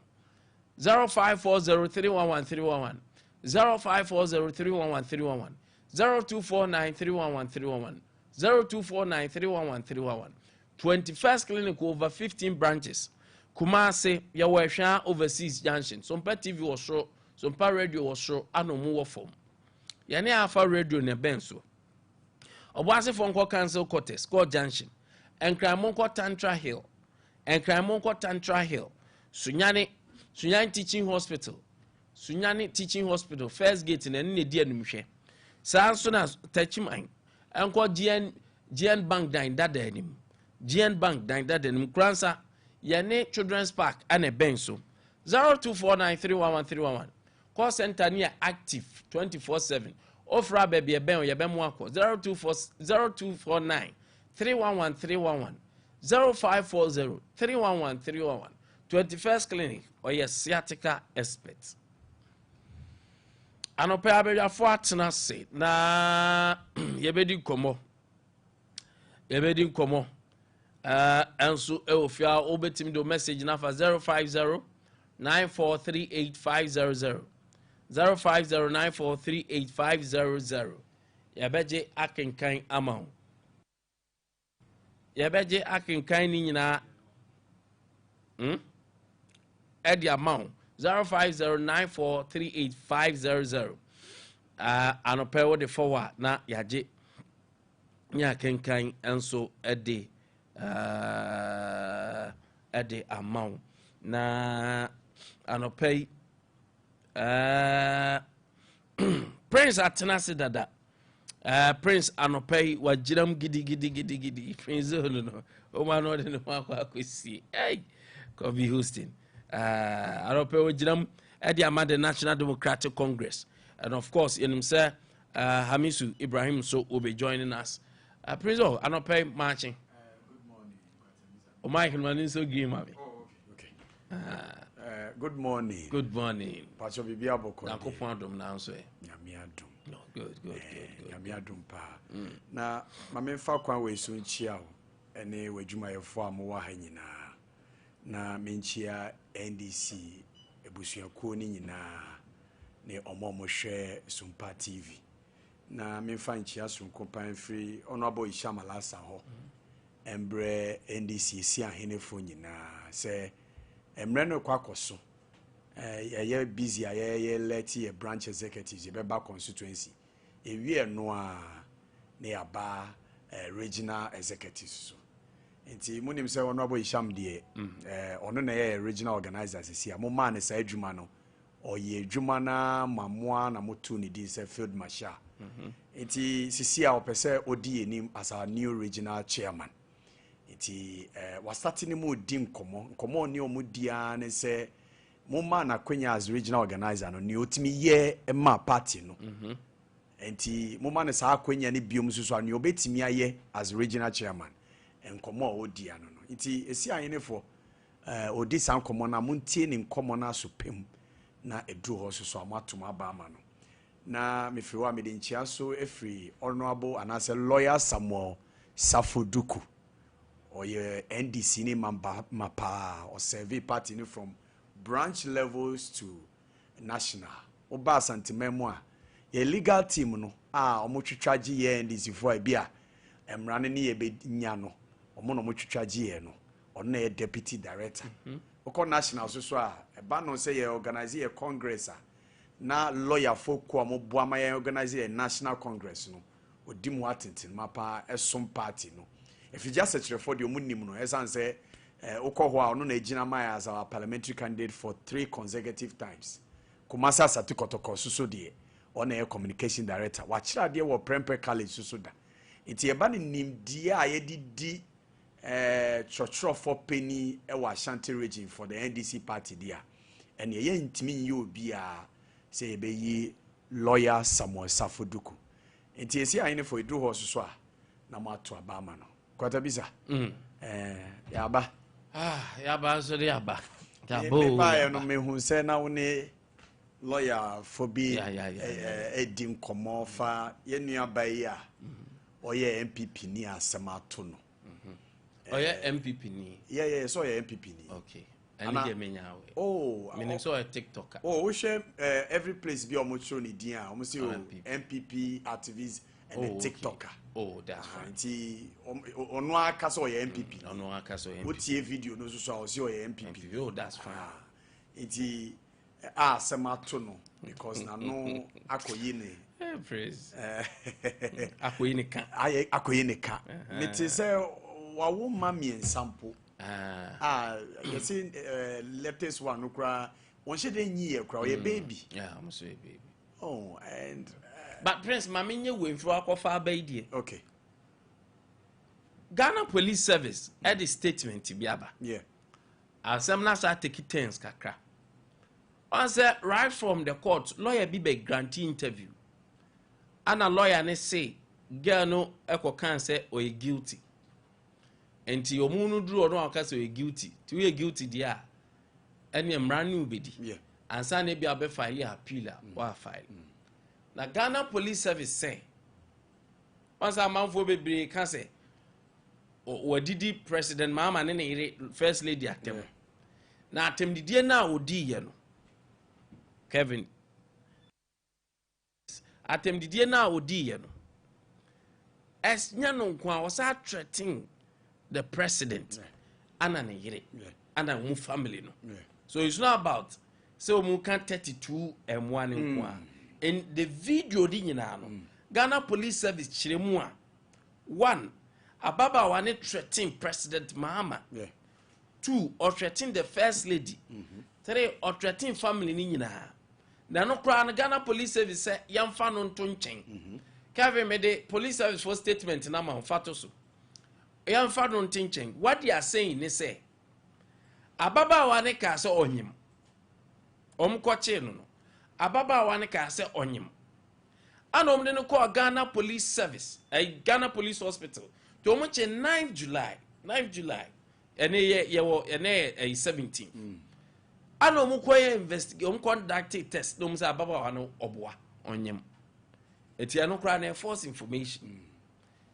0540311311 0540311311 0249311311 0249311311 21st Clinic over 15 branches Kumase yawehwa overseas junction Sompa TV was show Sompa radio was show anomu wo form Yane Alpha Radio ne benso. Obwase Fonko Council Quarters, Court Junction. Enkramonko Tantra Hill. Enkramonko Tantra Hill. Sunyani Teaching Hospital. Sunyani Teaching Hospital. First gate in any dear numshe. Sansona Tachimine. Enko GN Bank dine that denim. GN Bank dine that denim. Gransa Yane Children's Park and a benso. 0249311311. Call center near active 24/7. Offer baby a ben yabem wako 0249 311311 0540 311311 21st Clinic or your sciatica expert. Anope abeya fo atena se na yebedi komo enso eofia obetim do message na fa 050 9438 0509438500 yabeje akenkan amount yabeje akenkan ni nyina at the amount 0509438500 anɔpɛ wo de forward na yaje nya kenkan enso ede amount na anɔpɛ Prince Atenase dada Prince anɔpɛ wajiram gidi Prince no o ma no de no akɔsi hey could be hosting anɔpɛ wajiram ede amade National Democratic Congress. And of course, in himself, Hamisu Ibrahim so will be joining us. Prince, I don't pay marching. Good morning. Oh, my man is so green, mommy. Oh, okay. Good morning. Good morning. Pacho bibia boko. Na ko fondom na so e. Nyamiadum. No, good. Nyamiadum pa. Na mame fa kwan we so nchia o. Ene wadwumayefo amwa ha nyina. Na menchia NDC ebusuakuo ni nyina. Ne omo hwe Sompa TV na memfa nchia sonko pan free honorable Ishamalasa ho embre NDC si ahenefo nyina se emre no kwakoso ye busy ye let ye branch executives ye beba constituency ewie no a ne aba regional executives so enti munim se honorable Isham de ono na ye regional organizers si a mo man ne sa adwuma no oye adwuma na mamoa na motu ne di se field marshal enti sisi a opese odi enim as our new regional chairman enti was starting mu di nkomo ni omudia ne se mo ma na kwenya as regional organizer no ni otimi ye ma party no enti mo ma ne sa kwenya ne biom susu ani obetimi aye as regional chairman nkomo odi ano no enti esi ayenefo odi san nkomo na montie ni nkomo na so pem na edu ho so amatom abama no na mefiriwa me de nchia so efri honorable anase lawyer Samuel Safoduku oye NDC ni mapa or survey party ni from branch levels to national oba santimemo a ye legal team no omotwetwaje ye NDC fo bia emrane ni ye be nya no omo no motwetwaje ye no ono ye deputy director oko national so a eba no say ye organize ye congress na lawyer folk ko mo boama ye organize ye national congress no odi mu atentin mapa esom party no if you just search for the omunim no esan say ukọ ho a no na ejina mai as our parliamentary candidate for 3 consecutive times kumasa satikotoko suso de on air communication director wa kira de wo Prempeh College suso da enti eba ne nimdie a ye didi chochro for penny e wa Ashanti region for the NDC party there and ye ntimi yi obi a say be yi lawyer Samuel Safoduku enti esi ayene for edu ho suso a na mato abama no Nkwantabisa yaba yaba so de yaba me pa no me hu se na woni lawyer for be edi nkomo fa ye nuaba yi a oye MPP ni asemato no oye MPP ni so oye MPP ni okay and dey menya we meaning so a TikToker we share every place be omo show ni din a omo say MPP activist and TikToker that's fine nti ono aka so oye MPP ono aka so MPP otie video no so so oye MPP that's fine nti semato no because na no akoyi ne praise akoyi ne ka akoyi ne ka meti say wawo ma mi ensampo you see latest one kra won she dey nyi e kra o ye baby I'm so a baby and but Prince mama nye we mfro akofa abaidie okay Ghana Police Service at the statement bi aba asem na sa take tense kakra on say right from the court lawyer be grantee interview and a lawyer ne say girl no ekokan say o guilty enti omunu duro no aka say o guilty ti we guilty dia ene mrani ubedi ansa na bia be file appeal wa file na Ghana Police Service say once a man for bebre kan say wadidi president mama ne first lady atem na atem didie na odi ye no Kevin atem didie na odi ye no es nya no nko a was threatening the president ana ne yire ana mu family no so it's not about say o mu kan 32 m1 nko a in the video di nyina no Ghana Police Service chiremu a 1 ababa wane threaten President Mahama. 2 or threaten the First Lady. 3 or threaten family ni nyina. Na no kra na Ghana Police Service say yamfa no nto nchen. Kevin made the Police Service for statement na ma fato so. Yamfa no nto nchen. What they are saying is say ababa wane ka say onyim. Omkwache no. Ababa wane ka say onyim. Ano omde no call Ghana Police Service, Ghana Police Hospital. To omoche 9 July. Ene ye 17. Ano omukwa investigate, conduct test. No mse ababa wane oboa onyim. Eti ano kra na false information.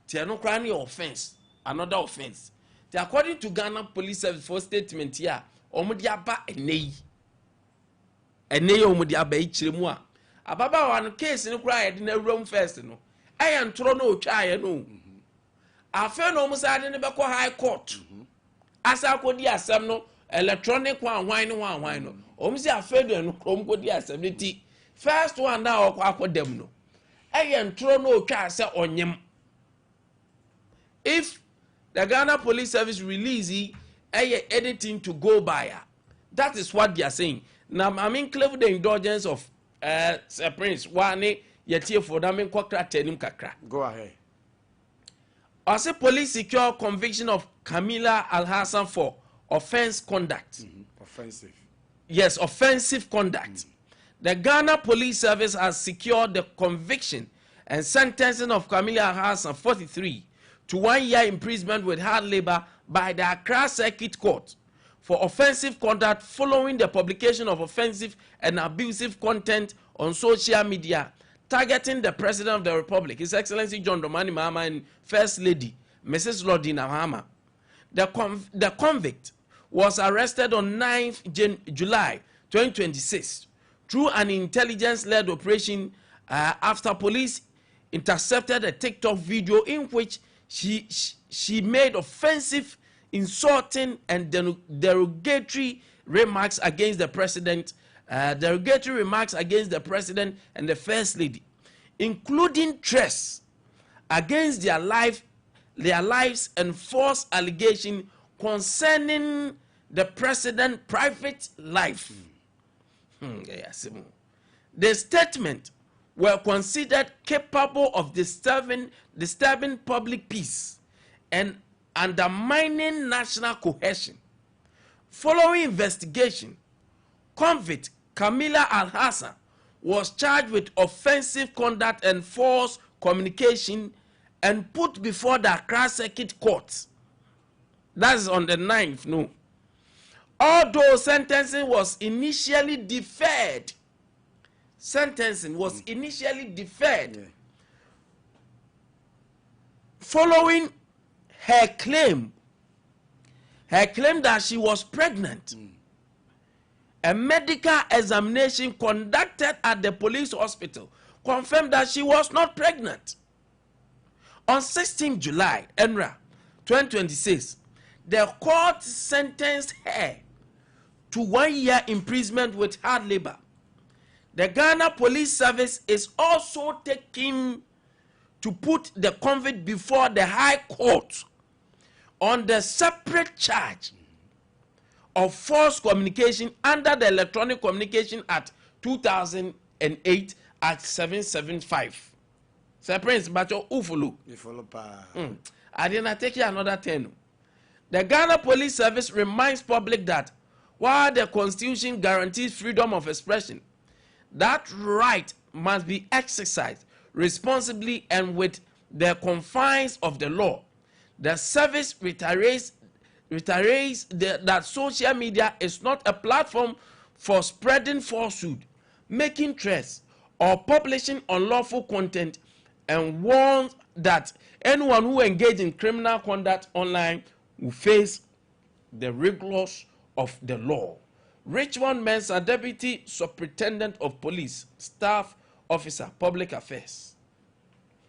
Ti ano kra na offense, another offense. Ti according to Ghana Police Service for statement here, omudi aba eneyi. Eneyi omudi aba ichiremu a. Ababa wan case ni kura yedi na room first no. Aya ntro na otwa ye no. Afa no mu sa de ne beko high court. Asa ko di asem no electronic one no. Omu si afa do no krom ko di asem ni ti. First one na akodem no. Aya ntro na otwa se onyem. If the Ghana Police Service release anything to go by, that is what they are saying. Now I mean clever the indulgence of Sir Prince wane yetie for da men kwakra tanim kakra. Go ahead. Also police secure conviction of Kamila Al-Hassan for offense conduct. Offensive. Yes, offensive conduct. The Ghana Police Service has secured the conviction and sentencing of Kamila Al-Hassan 43 to 1 year imprisonment with hard labor by the Accra Circuit Court for offensive conduct following the publication of offensive and abusive content on social media targeting the President of the Republic, His Excellency John Dramani Mahama, and First Lady, Mrs. Lordina Mahama. The convict was arrested on 9th July 2026 through an intelligence-led operation after police intercepted a TikTok video in which she made offensive, insulting and derogatory remarks against the president, and the First Lady, including threats against their lives and false allegation concerning the president's private life. The statement were considered capable of disturbing public peace and undermining national cohesion. Following investigation, convict Kamila Al-Hassan was charged with offensive conduct and false communication and put before the Accra Circuit Court. That is on the 9th, no. Although sentencing was initially deferred, following her claim that she was pregnant. A medical examination conducted at the police hospital confirmed that she was not pregnant. On 16 July, 2026, the court sentenced her to 1 year imprisonment with hard labor. The Ghana Police Service is also taking to put the convict before the High Court on the separate charge of false communication under the Electronic Communication Act 2008 Act 775. Sir Prince, Bacho Ufulu. I didn't take you another 10. The Ghana Police Service reminds public that while the Constitution guarantees freedom of expression, that right must be exercised responsibly and with the confines of the law. The service reiterates that social media is not a platform for spreading falsehood, making threats, or publishing unlawful content, and warns that anyone who engages in criminal conduct online will face the rigors of the law. Richmond Mensah, Deputy Superintendent of Police, Staff Officer, Public Affairs.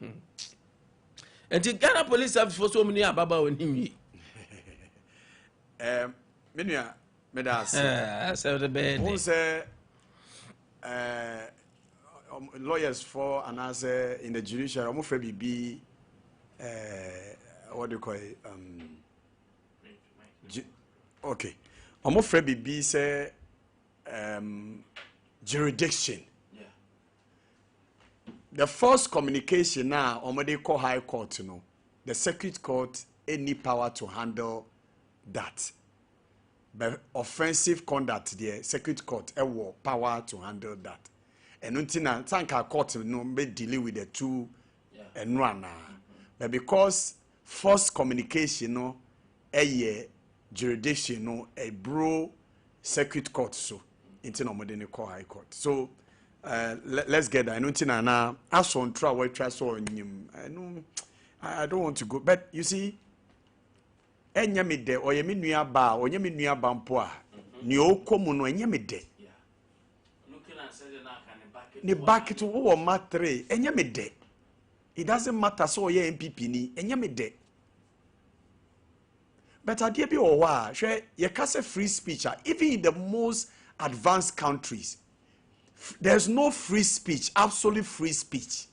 And the Ghana Police Service for so many ababa when him. Menua medas. Say the bed. Who say lawyers for and as in the judiciary, I'm afraid be what do you call it? Okay, I'm afraid be say jurisdiction. Yeah. The first communication now, they call High Court, the Circuit Court any power to handle that. But offensive conduct, the Circuit Court power to handle that. And until thank our court be dealing with the two and run. But because first communication jurisdiction a bro Circuit Court so into no call High Court. So let's get that. Until now as on try we try so I don't want to go, but you see enya me de or ye me nua ba or ye me nua ba mpo a ni o komu no enya me de ni back to wo ma 3 enya me de. It doesn't matter so ye MPP ni enya me de. But idea bi o wa hwe ye ka say free speech even in the most advanced countries there's no free speech, absolute free speech.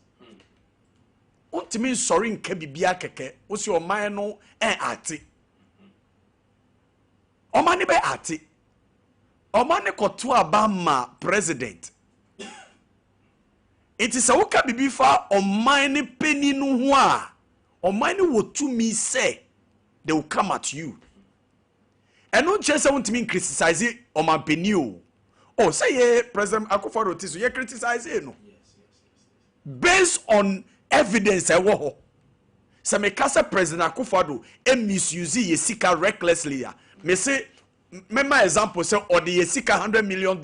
What mean sorry nka bibia keke wo se o man no ate o man be ate o man koto abama president. It is a woka bibi fa o man penny no ho a o man wo to me say they will come at you. And not just want to mean criticize it on my penny. Oh, say yeah, President Akufo-Addo so you criticize it no. Yes. Based on evidence I wo. Say me kasa President Akufo-Addo misuse ye sika recklessly. Me say my example say or the sika $100 million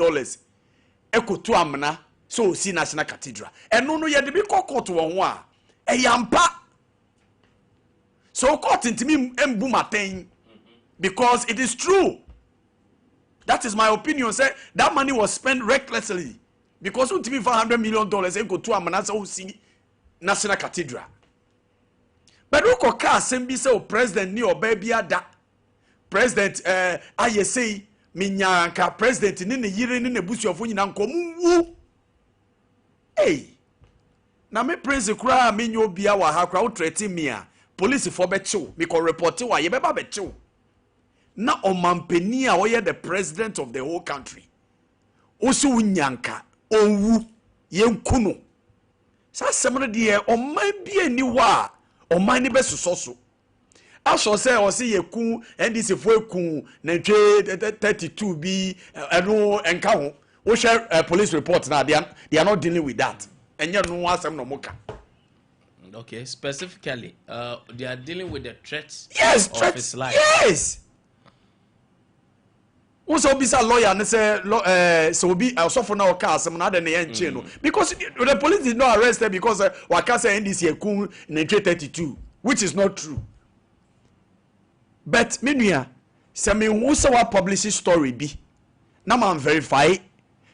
ekotu amna so si National Cathedral. And no ye de be court won ho a yampa. So court intimi embu maten because it is true. That is my opinion. Say that money was spent recklessly because intimi $100 million ekotu amna so si National Cathedral. But who ko ka asem say o president ni oba ada president aye say minyanka president ni ne yire ni ne busuofo nyina nkomu. Hey, na me prince kura me nyo bia wa ha kura o threaten me a police for bechiw me ko report wa ye beba bechiw na omampeni a oye the president of the whole country osu unyanka owu ye nkuno sa semro de oman bia ni wa oman ni besoso so aso say o se ye ku ndc fo eku na twe 32 bi eno enka ho we share police report now. They are not dealing with that. And you know what no moka. Okay, specifically, they are dealing with the threats of his life. Yes. Also, be a lawyer and say, so be also for now cast some other name because the police did not arrest them because Wakasa NDC cool in 32, which is not true. But meanwhile, some who saw publish story be now man verify.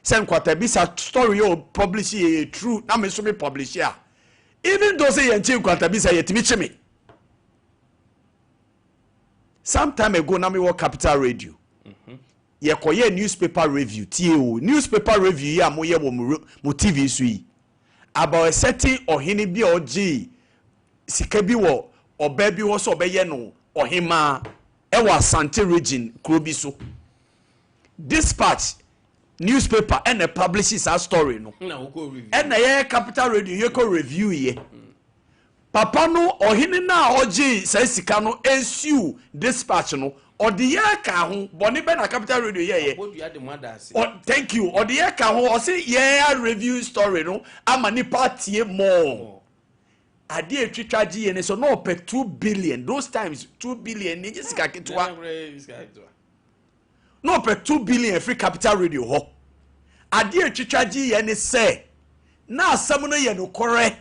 Some Nkwantabisa story you publish a true na me so me publish here. Even though say Yanchi Nkwantabisa yetimi me. Some time ago na me work Capital Radio. Ye koye newspaper review TO newspaper review ya mo ye wo mo TV so yi. About a certain ohini bi oji sika bi wo oba bi wo so obeye no ohima e wa Asante region krobi so. Dispatch newspaper and a publishes our story no and a Capital Radio you go review ye papa no ohini na oji say sika no ensue dispatch no or the year ka ho boni be na Capital Radio ye thank you or the year ka ho o say ye review story no ama ni party more ade etwitwaje ye ne so no per 2 billion those times 2 billion ni sika ketwa no per 2 billion free Capital Radio ho ade etwitwaje ye ne say na asam no ye no correct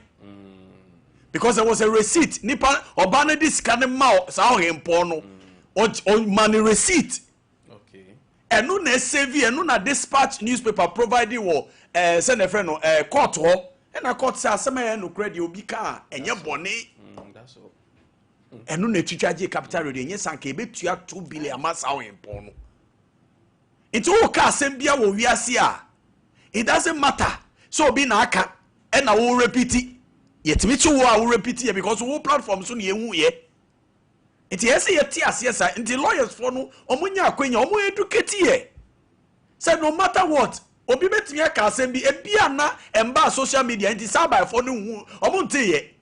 because there was a receipt nipa oba na disika ne ma sa ohempo no o money receipt okay enu na save enu na dispatch newspaper provided wo send a friend no court ho na court say asam ye no credit obi ka enye bone that's all enu na etwitwaje Capital Radio enye sanka ebetua 2 billion ama sa ohempo no. It's all asem bia wo wiase a it doesn't matter so be na aka e na wo repeat yetimi chi wo a wo repeat ye because wo platform so na ehu ye enti ese ye ti ase esa enti lawyers for no omunya akwenya omu educate ye say no matter what obi betimi aka asem bi ebia na emba social media enti sabai for no hu omu nte ye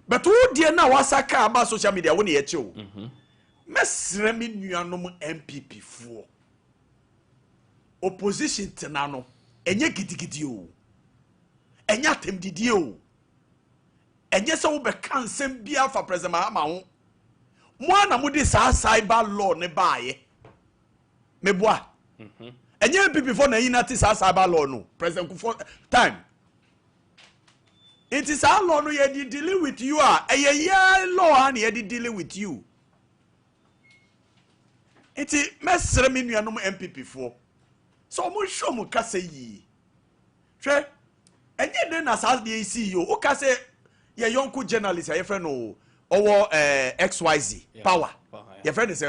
but wo die na wasaka aba social media wo na ye chi wo mesre mi nuanom MPP fo opposition tenano enye gidigidi o enye atemdidi o enye se wo be kan sem bia fa president Mahama ho mo ana mo di sa cyber law ne baaye meboa enye MPP for na yina ti sa cyber law no president Kufo time it is how law no ye dealing with you a eye law and ye dealing with you iti mesre mi nuanom MPP fo so mo show mo kase yi hwe enye de na sa de CEO o kase ye yonku journalist ye friend no owo XYZ power ye friend say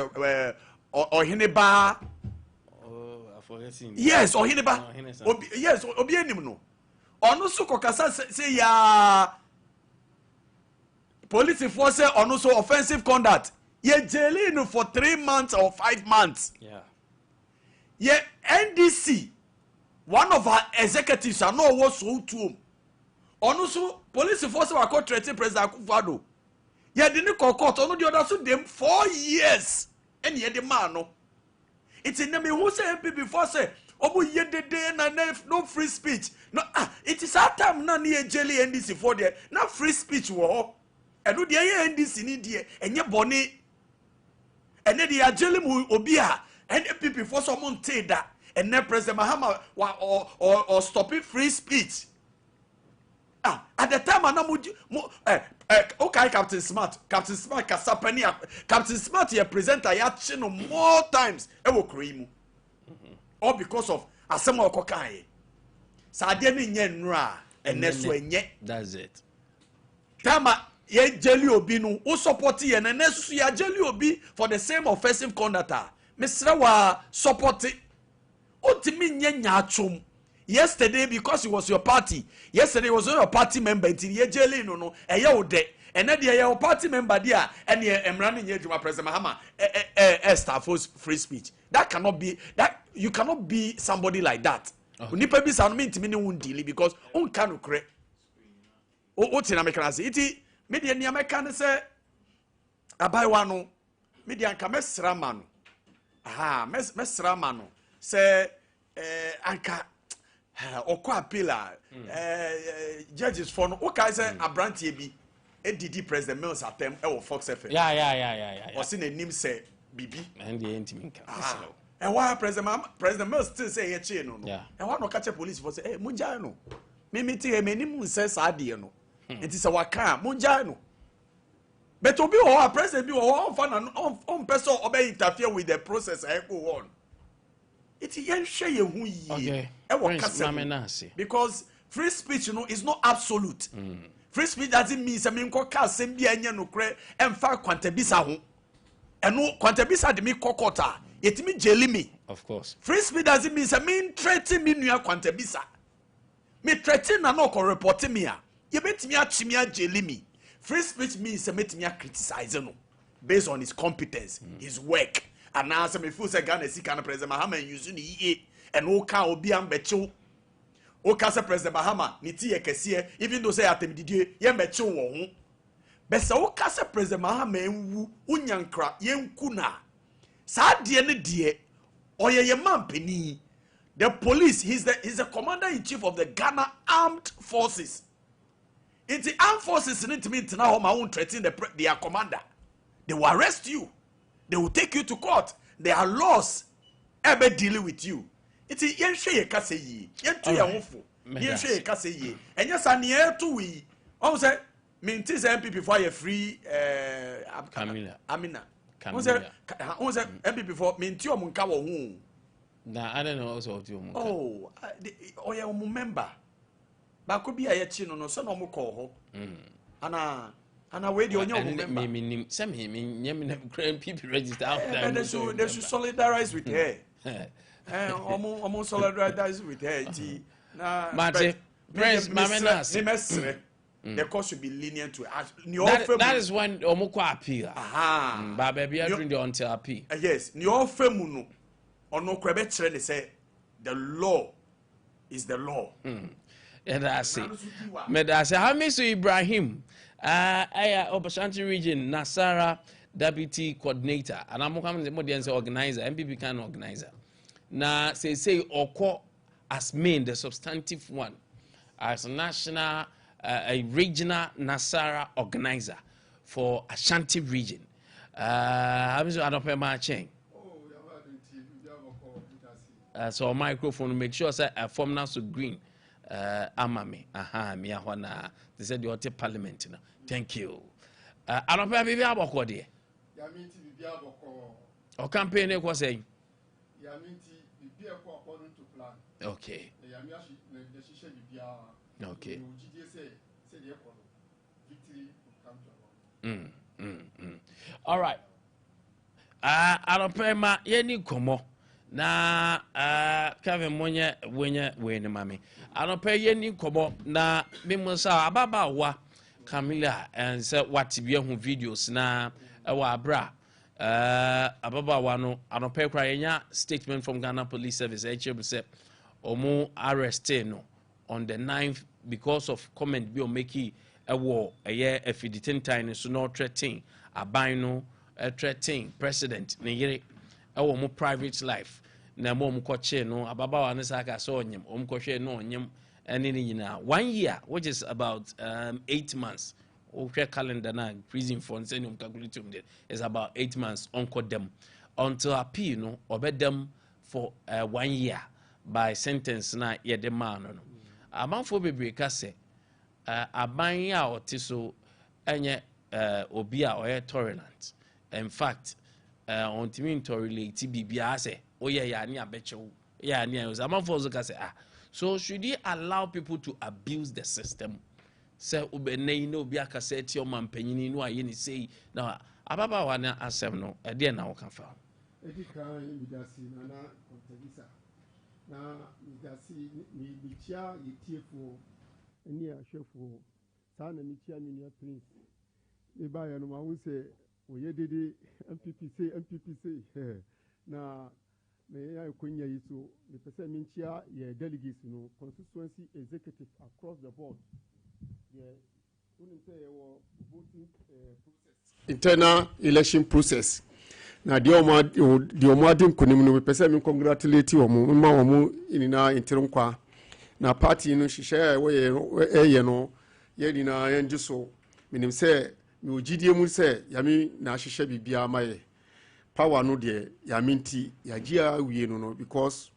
ohene ba yes ohene ba yes obi enim no onu so kokasa say ya police force say onu so offensive conduct ye jailing for 3 months or 5 months. Yeah. Ye NDC, one of our executives, I know what so to him. Also, police force were caught threatening President Akufo-Addo. Ye didn't call court. Ono the other so them 4 years. And ye the man no. It's in them who say MPP before say, obu ye de na no free speech. No, it is our time na near jelly NDC for there. Na free speech wo. And no the NDC ni there. And ye boni. And then the Ajelim Obia and MPP for someone say that, and then President Mahama or stopping free speech. At the time, okay, Captain Smart, Kasapani, Captain Smart, you present a channel more times. Ewo krimu, all because of Asemo Kokai. Sadeni nyenra, and that's it. Tama. Ye jelly obi no wo support ye na nesu ya jelly obi for the same offensive conduct mesra wa support otimi nya achom yesterday because it was your party yesterday was your party member until ye jelly no eye wo de ene de your party member dia ene emra ne nya adwuma president Mahama staff free speech that cannot be that you cannot be somebody like that unipa bi sa no mentimi ne won deal because on kan okre o tina mekanase iti media ni ameka ne se abaiwa no media anka mesra ma no mesra ma no se anka okọ appeal judges for no o kai se abrantie bi edidi president Mills atem e wo Fox FM yeah o se na nim se bibi and the intimi nka e wa president Mills still say ye che no e wa no catch police for say munja no me ti e menim nse sa de no enti se waka munja no but obi o president bi o fa na on person obey interfere with the process I go on it yen hwe ye hu yi okay e wo kase because free speech is not absolute free speech doesn't mean say me nko ka asem bi anya no kre emfa Nkwantabisa ho eno Nkwantabisa de me kokota yetimi jeli me of course free speech doesn't mean say me threaten me nua Nkwantabisa me threaten na no ko report me a ye betimi achimi ajeli me. Free speech means metimi criticize no based on his competence, his work. And now some feel say Ghana si kana President Mahama use ni and o ka obi ambecho. O ka say President Mahama ni ti ekese even though say atemdidie ye mbecho wo ho. But say o ka say President Mahama enwu unyankra ye nku na. Sa de ne de oyeye mampeni. The police, he's the commander in chief of the Ghana Armed Forces. In the armed forces, need to meet now my own threatening their commander. They will arrest you. They will take you to court. There are laws ever dealing with you. It's a yen share kase ye. Yen to ya wofu. Yen share kase ye. And yes, I near to we. I say, mintis MPP for your free Amina. I say, MPP for mintio munka wo hu. Nah, I don't know also of you. Oh, you member. But could be a chin no so no mo call ho. Ana we the onyo member. Me some him people register out there. They should solidarize with her. Almost solidarize with her. Na Prince Mamenas. The court should be lenient to it. That is when Omoko appeal. Aha. But baby, I drink the until appeal. Yes. Nyo femuno. Ono kwebe chere they say the law is the law. And I say, Hamisu Ibrahim, Obashanti region, Nasara deputy coordinator, and I'm coming to organizer, MPP can organizer. Now say Oko as main, the substantive one, as national, a regional Nasara organizer for Ashanti region. Hamisu Adopema Cheng. So microphone make sure say a form now so green amame me ahona they said the parliament no thank you anopa bibi aboko de ya minti bibi aboko o campaign e ko say ya minti bibi e ko according to plan okay ya mi ashi na shisha bibi okay no gidi say the e ko victory will come to all right anopa ma ye ni komo na Kevin Monya wenye mami anope yeni kobo na mimusa ababa wa Camilla and say what be hu videos na wa abra ababa wa no anope kra yenya statement from Ghana Police Service say omo arrested no on the 9th because of comment be o make ewo eye afiditen time so no threatening aban no threatening president ne yere ewo mo private life na mo mkoche no ababawa ne saka so onyem omkohwe no onyem ene ni nyina 1 year which is about 8 months okay calendar na prison for say calculate is about 8 months onko them until appeal no obedem for 1 year by sentence na ye de man no amanfo bebre ka se aban ya otiso enye obi a oye tolerant in fact on timi tolerate bibia se oye ya ni abechew ya ni was among for ka say so should he allow people to abuse the system say obenei no obi aka say ti o mampanyini no aye ni say na ababa wa na asem no e de na wo ka fa edi kan midasi na Nkwantabisa na midasi ni bichia yetiefo eni ahwefo sa na ni chia ni prince e ba ya no ma wo say oye dede MPP say na me ya kunya yiso the person minchia ye delegates no constituency executive across the board voting process internal election process na the omo kunim no person me congratulate omo ma omo inina interim kwa na party no hihye we no ye dina yenjiso minim say me ogidie mu say yami na hihye bibia maye power no de ya minti ya gia wie no because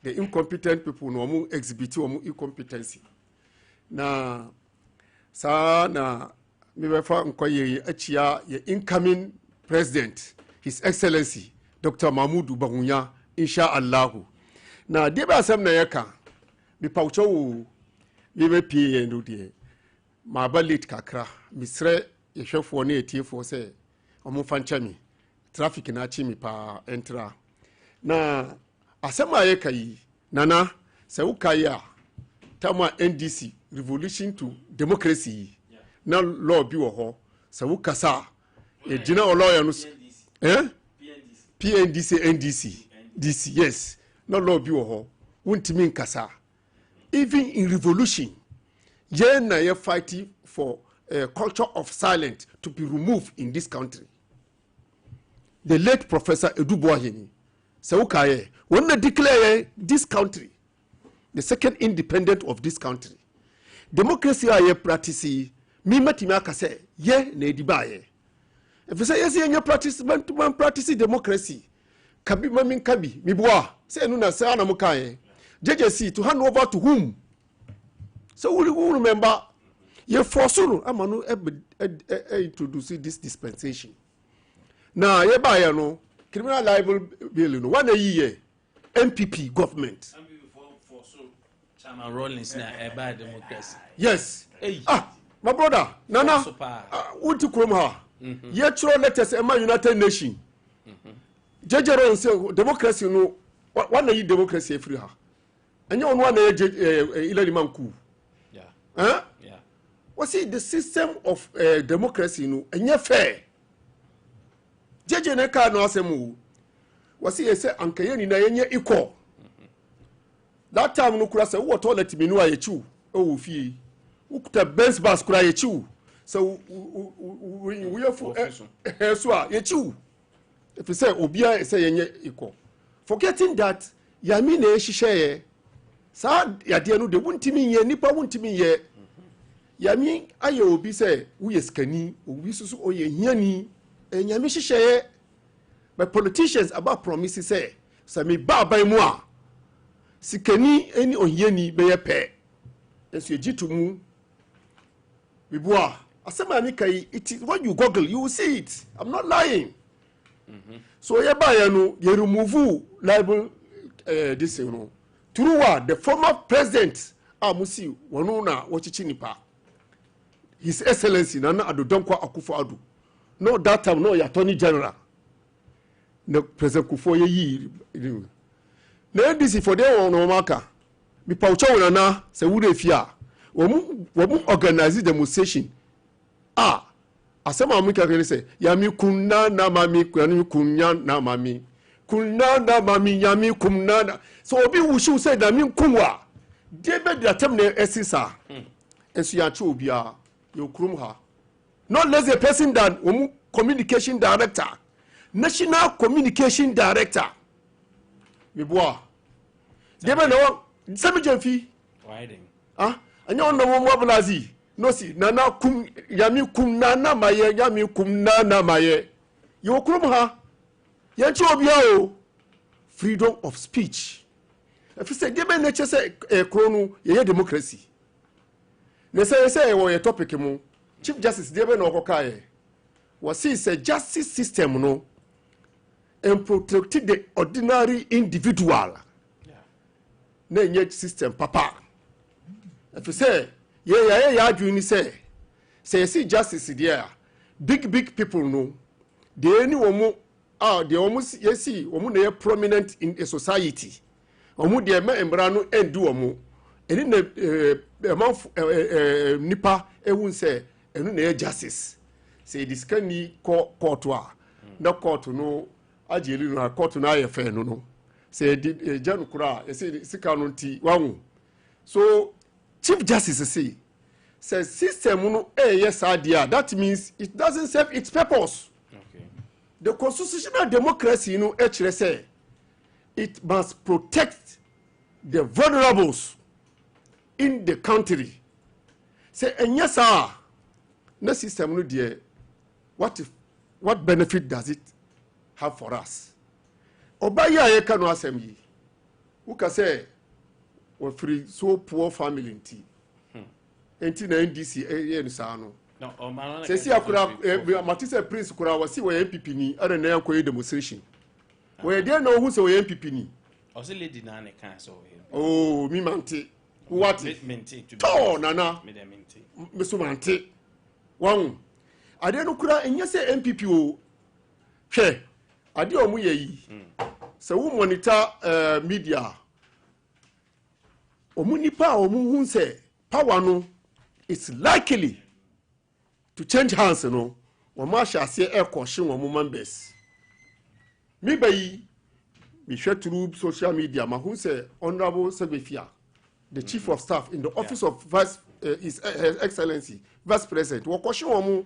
the incompetent people no mu exhibit mu incompetency na sa na me befa nkoye achia ye incoming president his excellency Dr. Mahmudu Bahunya insha Allah na de ba asem na yeka me paucho wo me be pie no de ma balit kakra misre ye hwefo na etiefo se omo fanchami traffic na chimi pa entra na asema ye kai nana se ukai a tama NDC revolution to democracy na law bi wo ho se ukasa e gina o lawyer no PNDC NDC DC yes na law bi wo ho wuntimi nkasa even in revolution ye na ye fighting for a culture of silence to be removed in this country. The late Professor Eduboahini Sewukaye when they declare this country the second independent of this country. Democracy aye practice mi matimi aka say ye na edibaye. If you say yes ye practice man practice democracy kabi mamin kabi mi boa say no na say na mukaye JJC to hand over to whom? So we remember ye forsuru amanu introduce this dispensation. Na ye ba ye no criminal libel bill no one year MPP government for so Chama Rollins na e ba democracy yes my brother nana uti krom ha ye chiro letters e ma United Nation jejero say democracy no one yi democracy free ha enye onu one ye Ilali Manku Yeah. What's it? The system of democracy, and you're fair. Jeje neka no asemu. What's it? Say ankeye na yenye equal. That time no kura say wo toilet mi no ayechu. Oh fie. Ukuta bench bus kura ayechu. So we have so ayechu. If you say obia say yenye equal. Forgetting that yami na ehihye sa yade no de wuntimi ye nipa wuntimi ye yami aye obi say wo yeskani obi susu oye hiani enyame hihye but politicians about promises say me baba mu a sikani eni ohiani be ye pe enso egitu mu bibua asema ni kai it is when you google you will see it. I'm not lying. So ye ba ye no ye remove libel this you know through what the former president amusi wonu na wachichi nipa his excellency Nana Addo Dankwa Akufo-Addo no that time no attorney general no president Akufo yi na NDC for dey on maka bi paucho wona se wude fia wo mu organize demonstration asema amika kele se yami kunna na mami kunna kunya na mami kunna na mami yami kunna so obi wushu say na mi kunwa debe de atem na esisa enso ya che obia yo krum ha not less a person than communication director national communication director me boa debe no semi jamfi widen anya on no mo abulazi no si nana kum yami kum nana maye yami kum nana maye yo krum ha ye che obia o freedom of speech if you say debe na che say kronu ye democracy ne say wo ye topic mu chief justice debe na okoka ye was say justice system no and protect the ordinary individual na nye system papa if you say yeah adwini say see justice there big people no they any womu they almost see womu na prominent in a society womu dey ma embra no endi womu eni na nipa ehun say enu na justice say this can ni court na court no ajeli no court na ayefe no say janu kura say sika no nti wanwu so chief justice says system no yes idea that means it doesn't serve its purpose. Okay. The constitutional democracy say it must protect the vulnerables in the country. Say and yes no system no dear what benefit does it have for us? Obaya ye kanu asem yi. Who can say we free so poor family nti enti na NDC ye nsa no se si akura matise prince kura wasi we MPP ni are na yankoye demonstration we dey na ohu se we MPP ni o se lady na ne kan so oh mi mante what to nana me so mante wan ade no kura enye se MPP o hwe ade o mu ye yi se wo monitor media omunipa omuhun say power no it's likely to change hands no wo ma sha se caution wo members me bayi me share through social media ma hun say honorable Sebefia the chief of staff in the office of his excellency vice president wo caution wo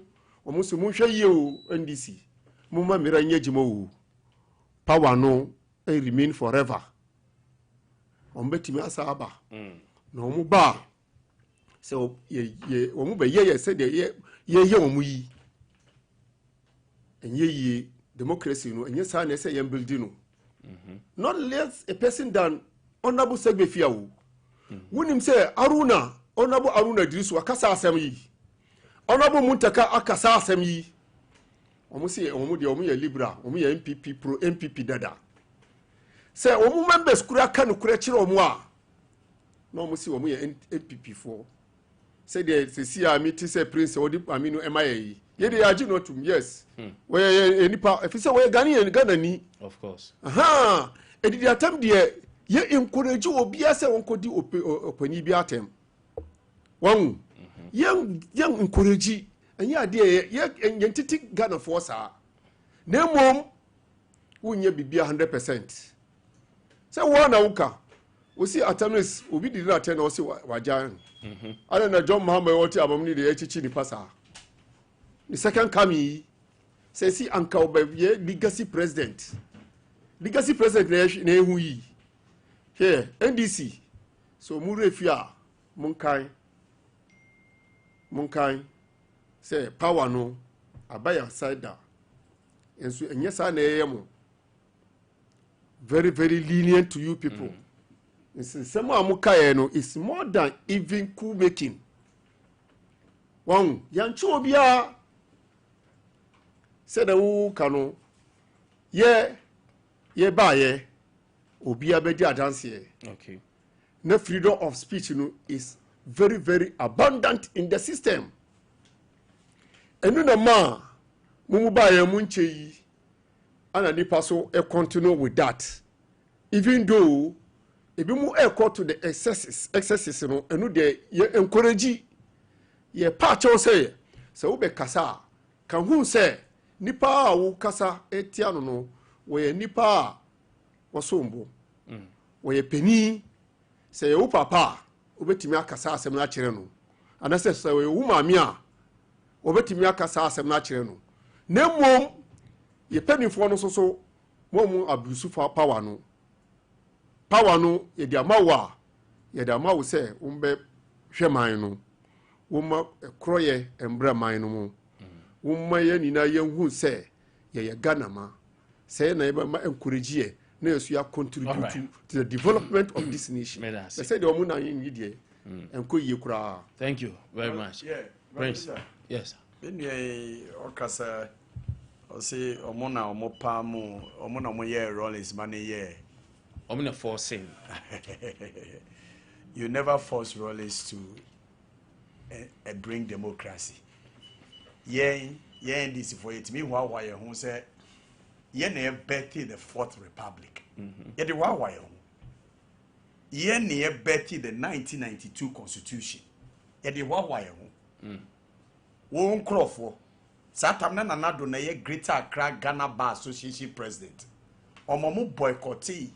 mu so mu hwe ye o NDC mu ma mira nyejima o power no remain forever ombetimi asaba na omu ba se ye omu be ye se de ye omu yi enye yi democracy no enye sa na se ye building no not less a person than honorable Sebefia wo wunim se honorable Aruna Dirisu akasa asem yi honorable Muntaka akasa asem yi omu se omu de omu ye liberal omu ye MPP pro MPP dada say omu members kura ka no kura kire omu a no omu si omu ye MPP for say the see meeting say prince odi aminu emaye ye dey agi no tum yes we enipa if say we Ghana ni of course edidi atam de ye encourage obi ase won kodi opani bi atem One young encourage and ya dear yentiti Ghana for sa. No mom wouldn't be 100%. So one auka. We see Atamis will be the attend or see Wajan. I don't know John Muhammad what abomni the HC passa. The second coming says see Uncle Baby legacy president. Legacy president name we here NDC. So Murefia Munkai say power no abaya side da. And so and yes I am very lenient to you people. Some amukayeno is more than even coup making. One yancho bia said the kano ye ba ye obia bedia dance here. Okay. No freedom of speech is very abundant in the system. And no ma mumu ba ye munche yi ana nipa so e continue with that. Even though if you move to the excesses, no, and no, they encourage ye patch or say, so be kasa. Can who say, Nipa wu kasa etiano no, where Nipa wasumbo, where penny say, O papa, obetimia kasa sem na chireno. And I say, so uma mia, obetimia kasa sem na chireno. Nemo ye penny for no so, momu abusu for power no. Power no ye dia mawa ye dia mawo se umbe hweman no woma kroye embra man no mu woma ye nina ye hu se ye Ghana ma se na ye ma encourage ye na yesu ya contribute to the development of this nation. They say the omu na yin die enko ye kura. Thank you very much. Yeah, Prince. Yes. Been ye okasa o say omo na omo pa mu omo na omo ye rollins money ye. I'm not forcing. You never force Rollins to bring democracy. Yeah, this for it. Me why who say yeah near Betty the Fourth Republic. Yeah, the why yeah near Betty the 1992 Constitution. Yeah, the why won't crawl for. Satam na na do na ye Greater Accra Ghana Bar Association president. Omomu boycotté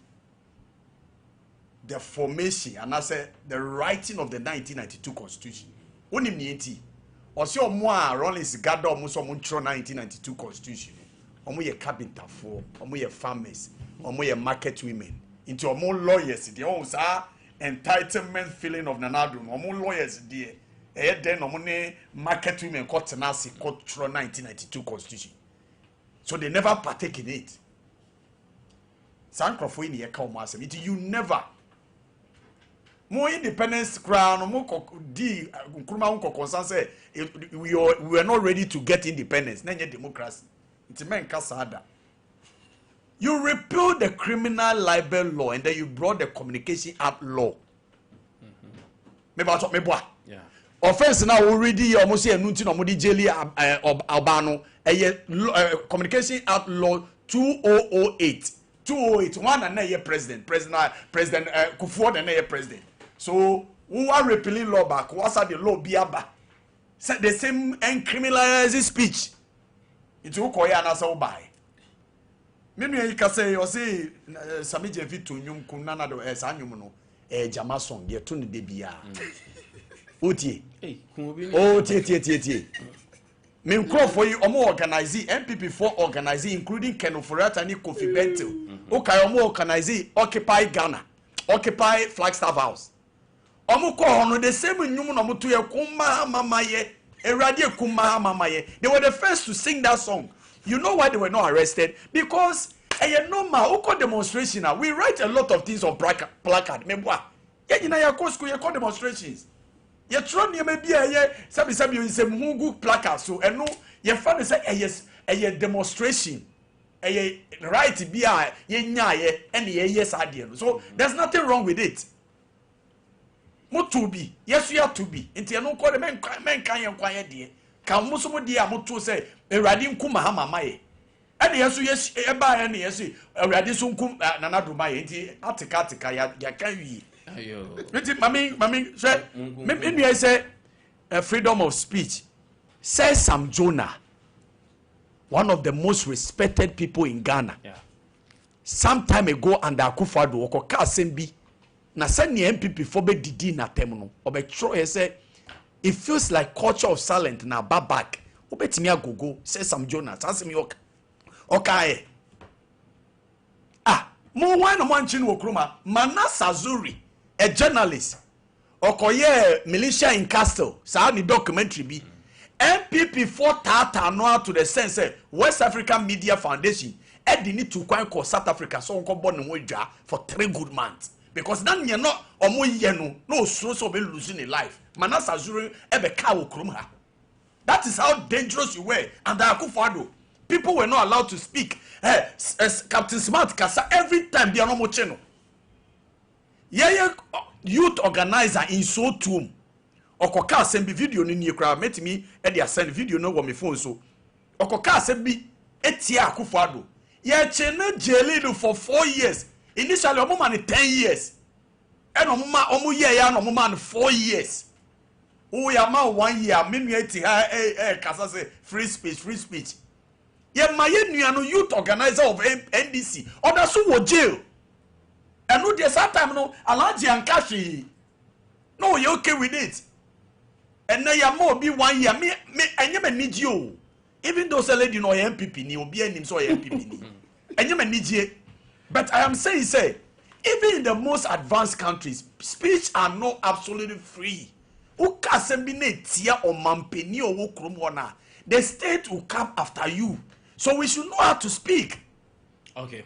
the formation and I say the writing of the 1992 Constitution. Only nienti. Osi omo Rollins gather omo so omo 1992 Constitution. Omo ye carpenter for, omo ye farmers, omo ye market women. Into omo lawyers, the omo sa entitlement feeling of Nanado. Omo lawyers there. Then omo ne market women court tenasi court 1992 Constitution. So they never partake in it. Sankrofo in ye ka omo asem. You never. More independence crown, more di Nkrumah unko concern say we are not ready to get independence. Nenye democracy. It's men kasada. You repealed the criminal libel law and then you brought the Communication Act law. Yeah. Offense now already almost here nunti no modi jeli albano Communication Act law 2008. 208 one and na president Kufuor and na president. So who are repealing law back? What's the law biaba? The same criminalizing speech. It's who koya na so buy. Menu you can say you say sami jevi to nyum kunana do sanyum no jama song ye to ne de bia. Otie. Tie. Me for you omo organize MPP4 organize including Ken Oforiatta ni Kofi Bentil. Okay omo organize Occupy Ghana. Occupy Flagstaff House. Omo ko hono the same nyum no moto ye kuma mamaye. Erade kuma mamaye. They were the first to sing that song. You know why they were not arrested? Because normal oko demonstration. We write a lot of things on placard. Memwa. Yeah, na ya school ye call demonstrations. Ye tro ne maybe sabi you say mugu placard so eno ye fa say yes demonstration. Right bia ye nya and ye yes ade. So there's nothing wrong with it. Mo to be. Yes you have to be. Nti eno call the men kan ye kwan ye de. Kan mo so mo de amoto say Erade nkum mahamaye. And yesu eba ya na yesu Erade so nkum nanado maye. Nti atika ya kan wi. Mami, say, maybe I say freedom of speech. Say Sam Jonah, one of the most respected people in Ghana. Yeah. Some time ago, under Akufo-Addo, okoka asembi. Na send the MPP for be didi na temuno. Obetro he say it feels like culture of silence na babak. Obetimi agogo say Sam Jonah. Asemi okay. Mo wan no man chin wo kroma. Manasa Zuri, a journalist. Okoye militia in Castle. Sa ni documentary bi. MPP for tata no to the sense West African Media Foundation. Edi ni to kwan ko South Africa so nko born no dwa for 3 good months. Because then you know omo ye no so be losing in life. Manasa Zuri ebe ka wo krom ha. That is how dangerous you were under Akufo-Addo. People were not allowed to speak. As Captain Smart kasa every time they are no mo cheno. Youth organizer in so tomb. Okoka asembi video ni nie kra metimi e dey send video no wo me phone so. Okoka asembi etia Akufo-Addo. Ye chene jailed for 4 years. Initially omo man 10 years. And omo ye ya no omo man 4 years. Oh ya ma 1 year menu eti kasa say free speech. Ye ma ye nua no youth organizer of NDC. Oda so wo jail. And no there time no Alhaji Ankashi. No you okay with it. And now ya mo be 1 year me enyem need you. Even though say lady no MPP ni obi anim so MPP ni. Enyem need. But I am saying even in the most advanced countries speech are not absolutely free. The state will come after you. So we should know how to speak. Okay.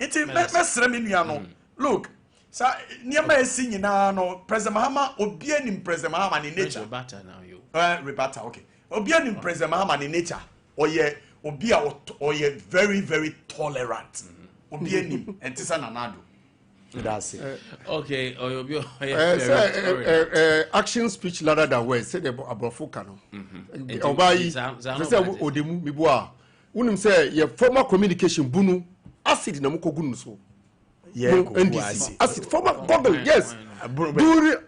Look, so nearby singing no President Mahama Obianim President Mahama in nature. Rebata now you. Rebata, okay. Obianim President Mahama in nature. Or ye very, very tolerant. Obianim and Tisa Nanado. That's it. Okay, action speech louder than words. Say the Abrafukano. Obayi, say Odemu Mibua. Unim say your former communication bunu acid na muko gunu so. Yeah, NDC. Acid former Google, yes.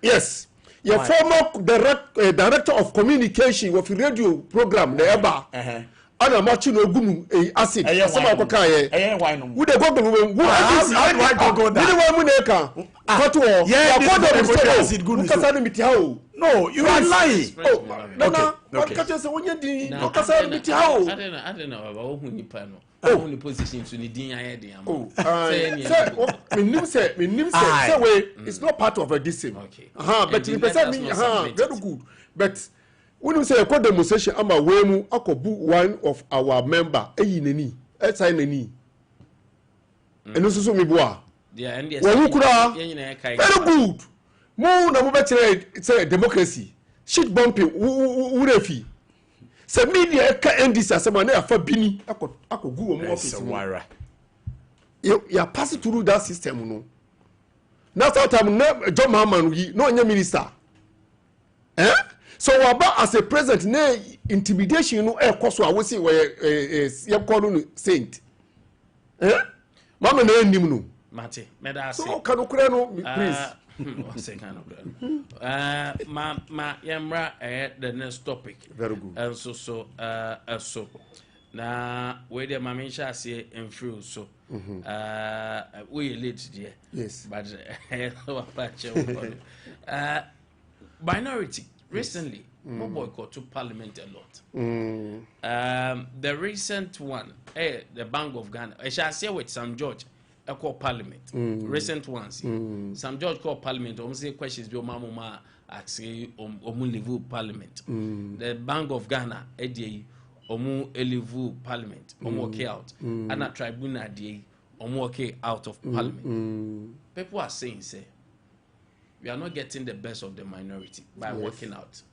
Yes. Your former director of communication of radio program Neba. Ana machi no gunu acid asema akoka ye wo de gogo wo I gogo that ni wa mu na ka photo ya gogo acid gunu kasa no miti hawo no you are lying no kacha se wonya din no kasa miti hawo I don't know about who ni pa no who ni position to ni din aye din am say way it's not part of a discipline but the person very good but when you say a code demonstration, I'm a wemu akobu one of our member. Neni, sign neni. And also me boa. Yeah, and very good. Mo na mo betre it's a democracy. Shit bumping. Urefi. Say media ka NDC asema na afa bini akogu omo office. You are passing through that system no. Now that time John Mahama no anya minister. So about as a president, ne intimidation no cost I will say where you call saint. Mama na ndim no. Mate, me da say. So can okura no please. One second okura. Ma yamra the next topic. Very good. And so na we the mama sha say enfru so. We late there. Yes. But minority recently, no boycott to parliament a lot. The recent one, the Bank of Ghana, I shall say with Sam George, I call parliament. Recent ones, Sam George called parliament. Say questions, your mama actually level parliament. The Bank of Ghana, omu level parliament, okay out, and a tribunal okay out of parliament. People are saying, we are not getting the best of the minority by working out.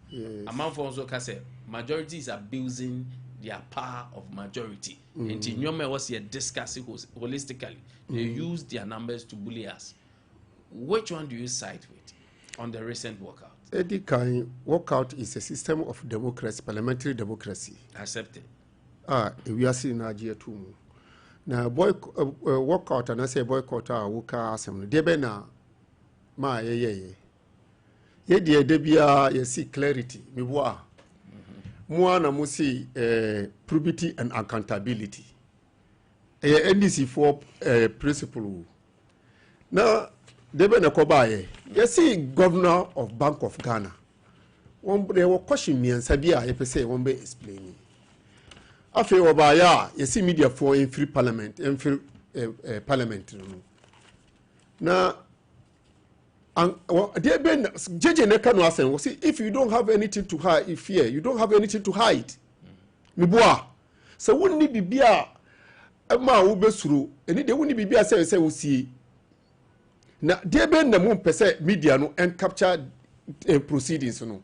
Among for also say majority is abusing their power of majority. And in your was here discussing holistically. They use their numbers to bully us. Which one do you side with on the recent walkout? Eddie Kine, walkout is a system of democracy, parliamentary democracy. Accepted. We are seeing Nigeria too. Now walkout and I say boycott wuka asem. Debe na ma ye ye de bia ye see clarity me boa mo na mo see probity and accountability NDC for principle na debe na koba ye see governor of Bank of Ghana one they were question me and sabia ye pese one be explaining afi oba ya ye see media for in free parliament in free parliament na and there been JJ Neka no asen see if you don't have anything to hide if fear you don't have anything to hide me boa so wonni bibia ma wo besuro eni de wonni bibia say wo sie na there been na mo pese media no and capture proceedings no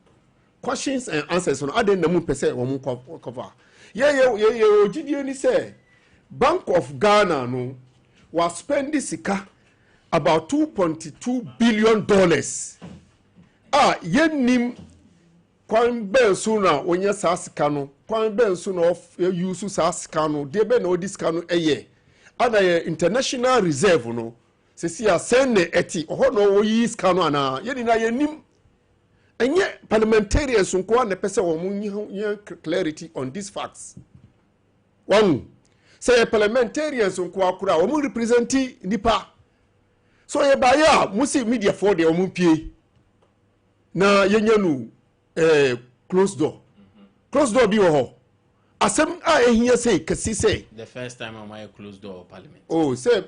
questions and answers no aden na mo pese wo mo cover ye ogidie ni say Bank of Ghana no was spending sika about $2.2 billion. Yenim kwan ben suna onye sasika no kwan ben suna of use sasika no de be no disika no eye ana international reserve no se si asenne eti oho no wo yi sika no ana ye ni na yenim enye parliamentarians nko na pese wo mun clarity on these facts. One say parliamentarians nko akura wo mun representi nipa so ye ba ya musi media for the omupie na yenyanu closed door bi wo ho asem a ehia say kasi say the first time am I closed door parliament oh say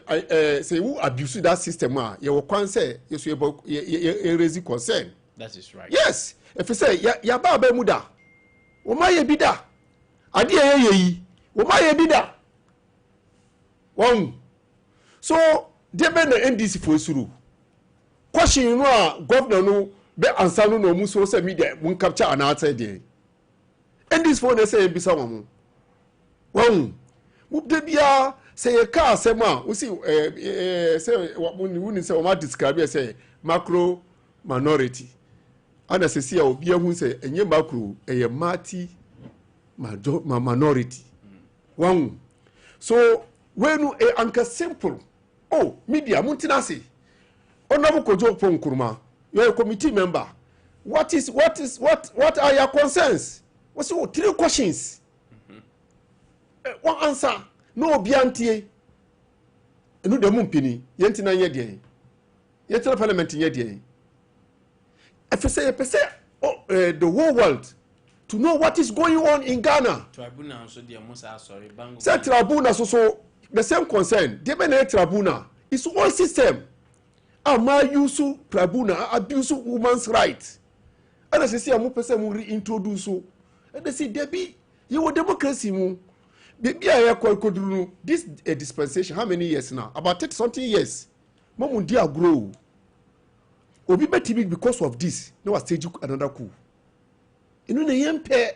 who abuse that system a ye wo kwan say yeso ye raise concern. That is right. Yes if you say ya ba mu da wo ma ye bi da ade ye yi wo ma ye bi da one so debe na NDC for suru question no a governor no be answer no mu so say media mun capture an outside there NDC for na say bisa wo mu de bia say e ka asem a we see say we say o ma describe say macro minority ana say see obi ehun say enye macro eye minority one so when anka simple oh media muntinasi onabu kojo pon kuruma you are a committee member what are your concerns what's your three questions one answer no obiantie enu de mumpini yentina nye de yentina parliament nye de efese the whole world to know what is going on in Ghana. Tribunal so de musa sorry bango say tribunal so the same concern they be na tribunal it's all system ama use tribunal abuse women's rights and as say am person mu reintroduce so and they say there be you democracy mu be ya koduru this dispensation how many years now about 30 something years mom dia grow obi betibi because of this no was stage another coup you know the MP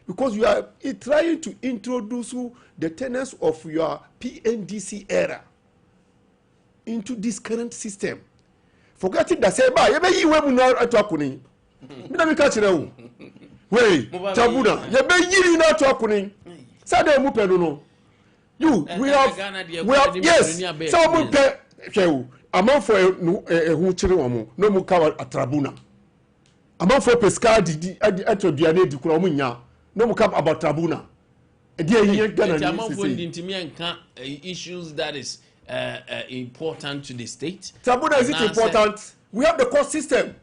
because you are trying to introduce the tenets of your PNDC era into this current system. Forgetting that say ba ye be yi we mu na ato akuni. Me na me ka kire wo. Wey, tabuna, ye be yi na ato akuni. Say dey mu pe no. You we have yes. So mu pe hwe amanfo ehu kire wo mu no mu ka atrabuna. Amanfo pesca di ato duane di kura mu nya. No more come about tribunal. Issues that is important to the state. Tribunal is it important? We have the court system.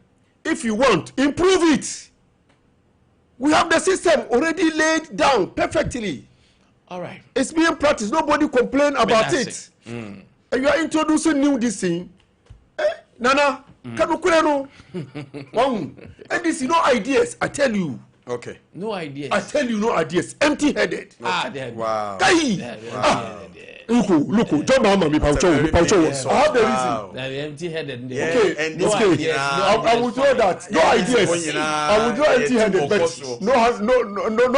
If you want, improve it. We have the system already laid down perfectly. All right. It's being practiced. Nobody complain about it. And you are introducing new this thing. Nana, can you no? And this is no ideas. I tell you. Okay. No ideas. I tell you, no ideas. Empty-headed. Wow. Look, John Mama, me paucho. I have the reason. Empty-headed. Okay, and no ideas. I will draw that. No ideas. I will draw empty-headed, but no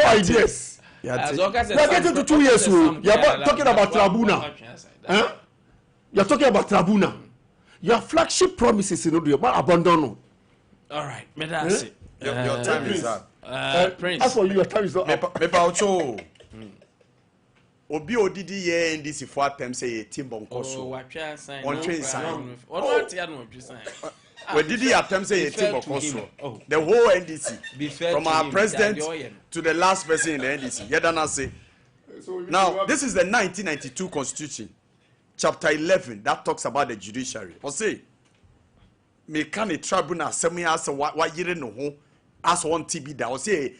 ideas. We are getting to 2 years old. You are talking about tribunal. You are talking about tribunal. Your flagship promises, you know, you are abandoned. All right, that's it. Your time is up. Prince. As for you, your time is not up. Me paucho. Obi odidi ye NDC for atem say team bonkoso. Watcha sign. On train sign. What ya no watcha sign. Where did he attempt to say a team of Kosovo? The whole NDC, from our president to the last person in the NDC. Yedana say. Now, this is the 1992 Constitution, chapter 11, that talks about the judiciary. For say, me can a tribunal send me as what you know who as one TB that was say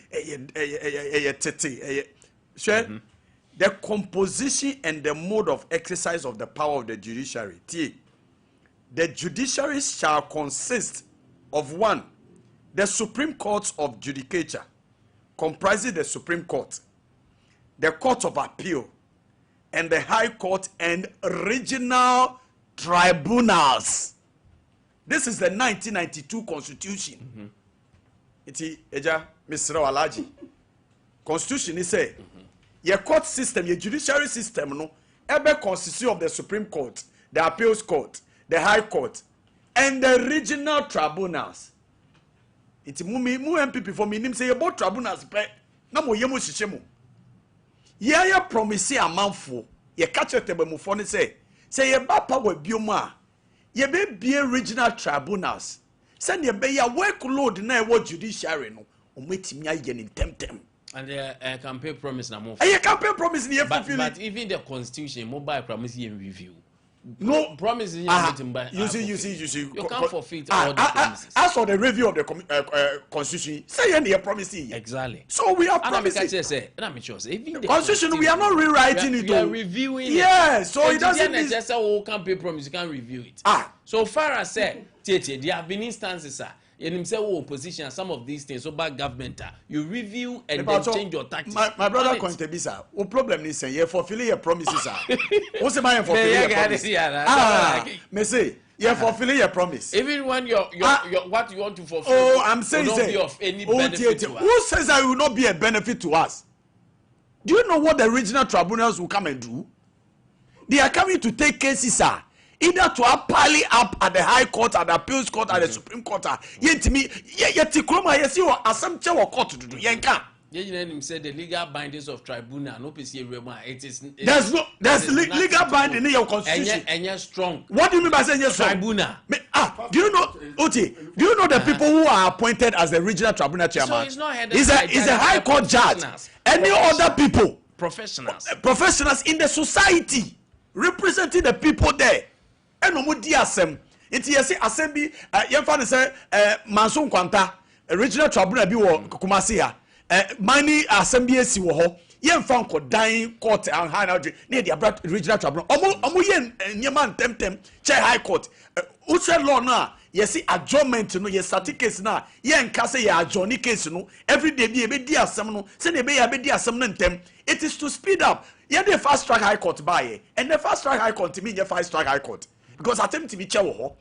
share the composition and the mode of exercise of the power of the judiciary. The judiciary shall consist of one, the Supreme Court of Judicature, comprising the Supreme Court, the Court of Appeal, and the High Court and regional tribunals. This is the 1992 Constitution. Iti eja Mr. Alaji. Constitution is say your court system, your judiciary system no ebe consists of the Supreme Court, the Appeals Court, the High Court, and the regional tribunals. Iti mu MPP for me nim say about tribunals pe na mo yemu hihye ye promise amanfo ye catch tebe mu fo ne say ye ba power biom a ye be bie regional tribunals say ye be ya workload na e wo judiciary no ometimi aye ni temtem. And the campaign promise na mo. A campaign promise ni fulfill. But even the constitution mobile promise in review. No promises in you see you can't forfeit all the promises. As for the review of the constitution, say any promise. Exactly. So we are promising. Even the constitution we are not rewriting it. We are reviewing it. Yes, so it doesn't mean just a campaign promise you can't review it. So far as said, there have been instances in himself opposition some of these things about government you review and then change your tactics. My brother Nkwantabisa, what problem is you fulfilling your promises what's my fulfilling your promise? Me say you fulfilling your promise even when your what you want to fulfill. Oh, I'm saying will not be of any benefit to us. Who says that it will not be a benefit to us? Do you know what the regional tribunals will come and do? They are coming to take cases either to apply up at the High Court, at the Appeals Court, at the Supreme Court. Yetimi, yetikroma yesi o assemble or court to do. Yenka. Him said the legal bindings of tribunal. No PC it is. There's legal binding in your constitution. And you're strong. What do you mean by saying yes? Tribunal. Do you know, Oti? Do you know the people who are appointed as the regional tribunal chairman? So it's not headed is a High Court judge. Any other people? Professionals in the society representing the people there. And no di asem enti yesi asem bi yemfa ne say manso nkwanta regional tribunal bi wo Kumasi ha mani asem bi esi wo ho yemfa nkodan court and high now na the regional tribunal omo ye nyema temtem che High Court uche law na yesi adjournment no yes case na ye nka say ya adjourn case no every day bi e be di asem no say na be ya be di asem no ntem. It is to speed up. Yeah, the fast track High Court by and the fast track High Court to mean the fast track High Court. Because attempt to be chawo.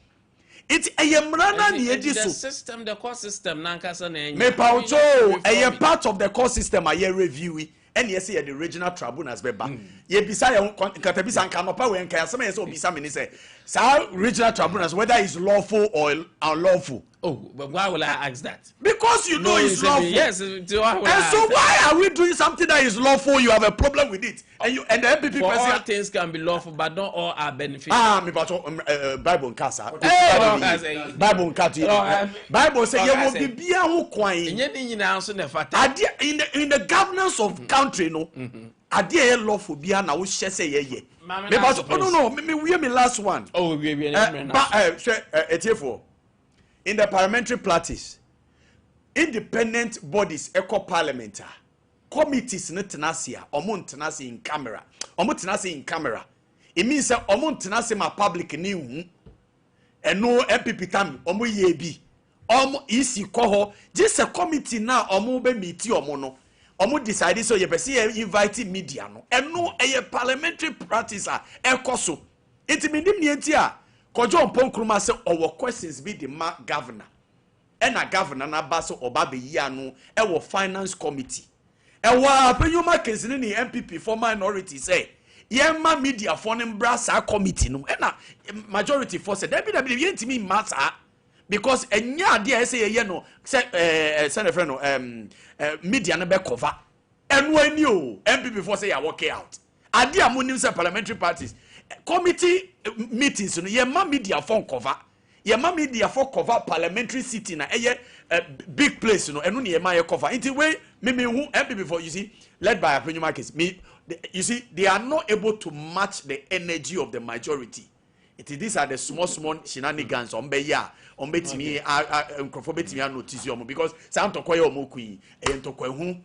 It's a yemrana ni ediso. The system, the court system, nankasa na me paucho, a part of the court system a year review. And yes, the regional tribunals beba. Ye bisa ya Nkwantabisa nkanopa we nka yasema yesa obisa me ni say, sa regional tribunals whether it's lawful or unlawful. Oh, but why will I ask that? Because you know it's lawful. Yes, and so why are we doing something that is lawful? You have a problem with it, and the MPP for all things can be lawful, but not all are beneficial. Me but Bible in casa. Bible in casa. Bible say you will be bia ho kwan. In the governance of country, no. Ade lawful bia na wo hye say ye. Me but no. Me last one. Oh, we etiefo. In the parliamentary practice, independent bodies, eco parliamentar, committees ne tenasia, omo tenasi in camera. Omo tenasi in camera. It means that omo tenasi ma public ni hu. And no MPP time, omo yebi. Omo isi koho. Just a committee na omo be meeti omo no. Omo decided so ye besi invite media no. And no a parliamentary practice eco so. It mindim nientia. Kojo Mponkruma say our questions be the governor. And a governor na baso obabe yanu our finance committee. And wa penyuma kesini ni MPP for minority say yema media for brasa committee no. And majority for say there be yentimi matter because enya ade say ye no say friend no media no be cover. And when you MPP for say ya work out. Ade amunim say parliamentary parties committee meetings no ye ma media phone cover Yema media for cover parliamentary city na big place no enu ne yema cover. Inti we me who MPP for you see led by Appenyo Marcus. You see they are not able to match the energy of the majority. These are the small shenanigans on beya on betimi microphone betimi notice you because some to koye omokui e to kwahu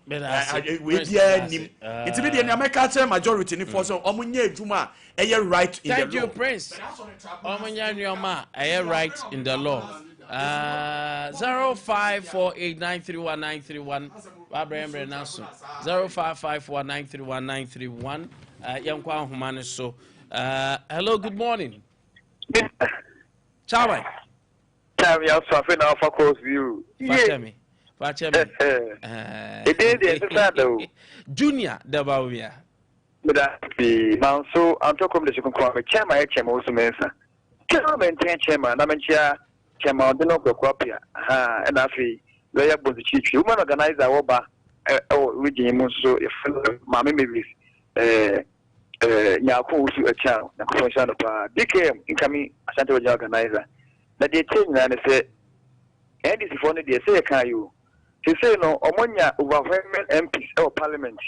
we dia nim it be the American majority ni for so omunye adwuma right in the law. Thank you, Prince. Omunya nyoma right in the law. 0548931931 Abraham Naso 0554931931 yankwa humane so hello, good morning. Chawai. Time you have now for close view. Fachemi. Junior Dabawia. But so I'm talking to the chairman also mensa. Chairman chairman, I'm chairman the no copia. And I feel they are both the chief human organizer over with so if mammy maybe Yaku a channel, the commission of DKM incoming Central organizer. That they change and say, and this is only the say, can you? She say, no, Omonia overwhelming MPs or parliament.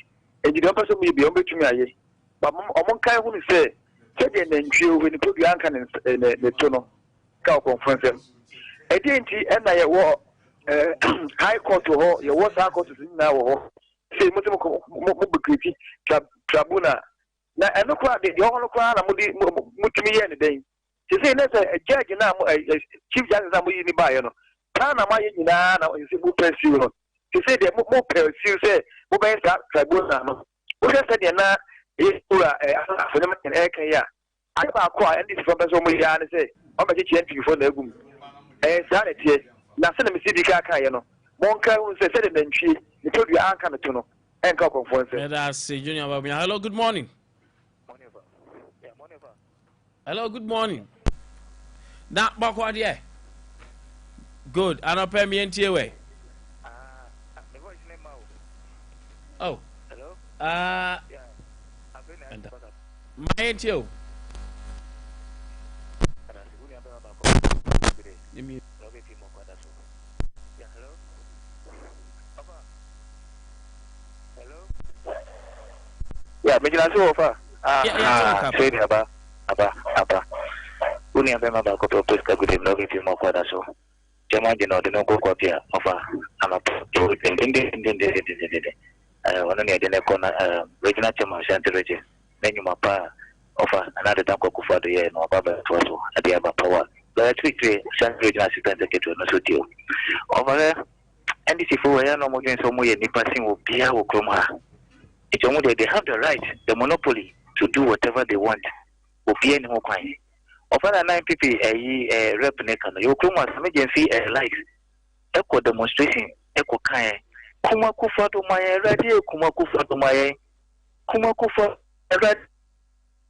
And you don't possibly be able to me. But Omon Kai who say, said then you when you put the anchor in the tunnel, cow conference. I didn't and I war high court to her, your water court is now. Say, Mutumu Trabuna. Now, I look at the whole crowd and Mutumi any day. She say, let's a judge now, chief justice, and we buy, you know. Tana, my now, is a good person. She said, the more person, say, Mobile Tribunal. Who just said, now, is for them in Eka. I have quite and this from Somalia and say, I'm a teacher before the room. And sanity, nothing in the city, you know. Monka who said, then she told you, I can't know. And couple for that's Junior Babia. Hello, good morning. Hello, good morning. That backward, yeah. Good. And I'll pay me in way. Oh. Hello? My ain't you. Yeah, make it so far. Say Abba. Uni abema ba koto peska good no give you more kwada so. Jama je no de no go kwapia ofa ama to ndinde. Wono ne de ne kona regional chairman Shantireje. Nenyu mapa ofa another dan ko kufa do ye no baba to so ade aba power. La tweet Shantireje assistant secretary no so dio. Over there and this if we are no mo gen so mo ye nipa sin wo bia wo krom ha. It's almost they have the right, the monopoly to do whatever they want. Opie ni ho kwan. Offer 9 people a rep nekan. You come as emergency likes. Echo demonstration, echo kan. Kuma kufa to my radio, kuma kufa to my kuma kufa radio.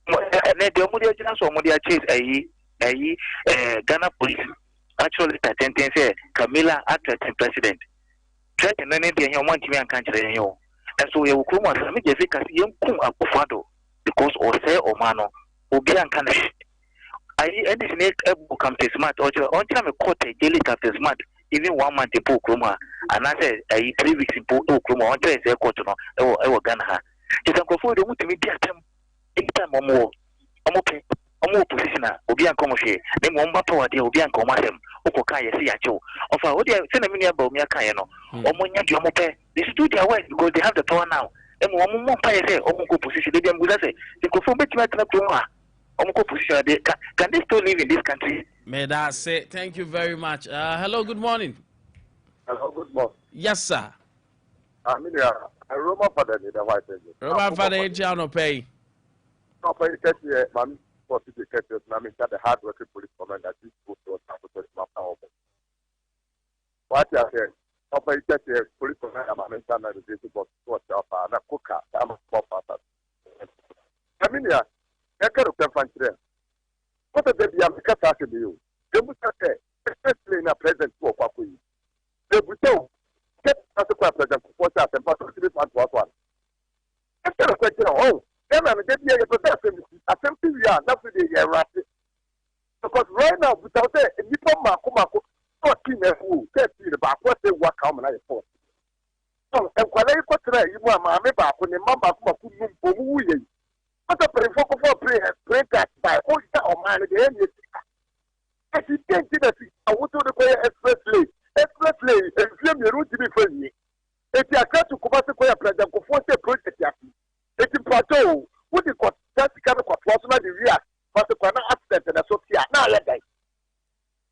The Modia Johnson or Modia Chase Ghana police. Actually, attending say Camilla acting president. Try to name the young one to me and country. And so you will come as a major young kum akufado because or say or mano will be uncanish. I end this make a book come to smart or on time a court a daily captain smart, even 1 month in Pokuma, and I said 3 weeks in Pokuma, on trace a quarter or Ghana. It's a confound the multi media time anytime or more. Omo positioner, Obi and Comoshe, name one battle at the Obi and Comasem, Okokaya Siacho, of our audio, send a mini about Miakayano, Omonia Diomope. They should do their work because they have the power now. And one more pay say, Omoko position, they say, they go for better Omoko position, can they still live in this country? May that say, thank you very much. Hello, good morning. Hello, good morning. Yes, sir. I Roma Father, the white agent. Roma Father, no pay. No pay, man. The hard-working police commander this goes to what you are saying? Police commander, the box and a cooker. I'm a papa. I mean, yeah, I can't find them. What a baby, I'm talking to you. They would say, especially in a present for Papu. They would say, get us a president for that and pass to this one. Instead of question, oh, then I'm getting a possession. I think we are not really a rapid. Because right now, without a people expressly. Expressly, if you are route to be friendly. If you are trying to come to Koya President, go for the project. It's in plateau. What is what that's kind of what was the real, but the corner accident and associate. Now, let that.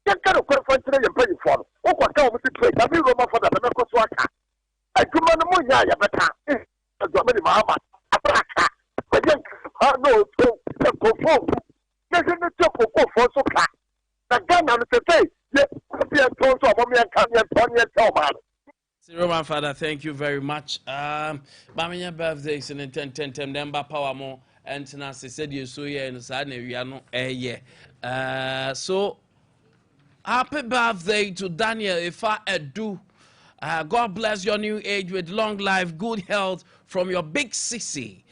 That kind of conference and pay for. Oh, what come with the trade? I mean, Roma for the American Swaka. I do not know ya better. A Germany Mama, a Braka. But then, I know to perform. There's a job for so far. The gun on the day, yes, be a toast of Mommy and Kanye and Tony and Toman. Roman Father, thank you very much. Bamiya birthday is in 10 number power more and Nancy said you so here in Saturday we are not so happy birthday to Daniel Ifa Edu. God bless your new age with long life, good health from your big sissy,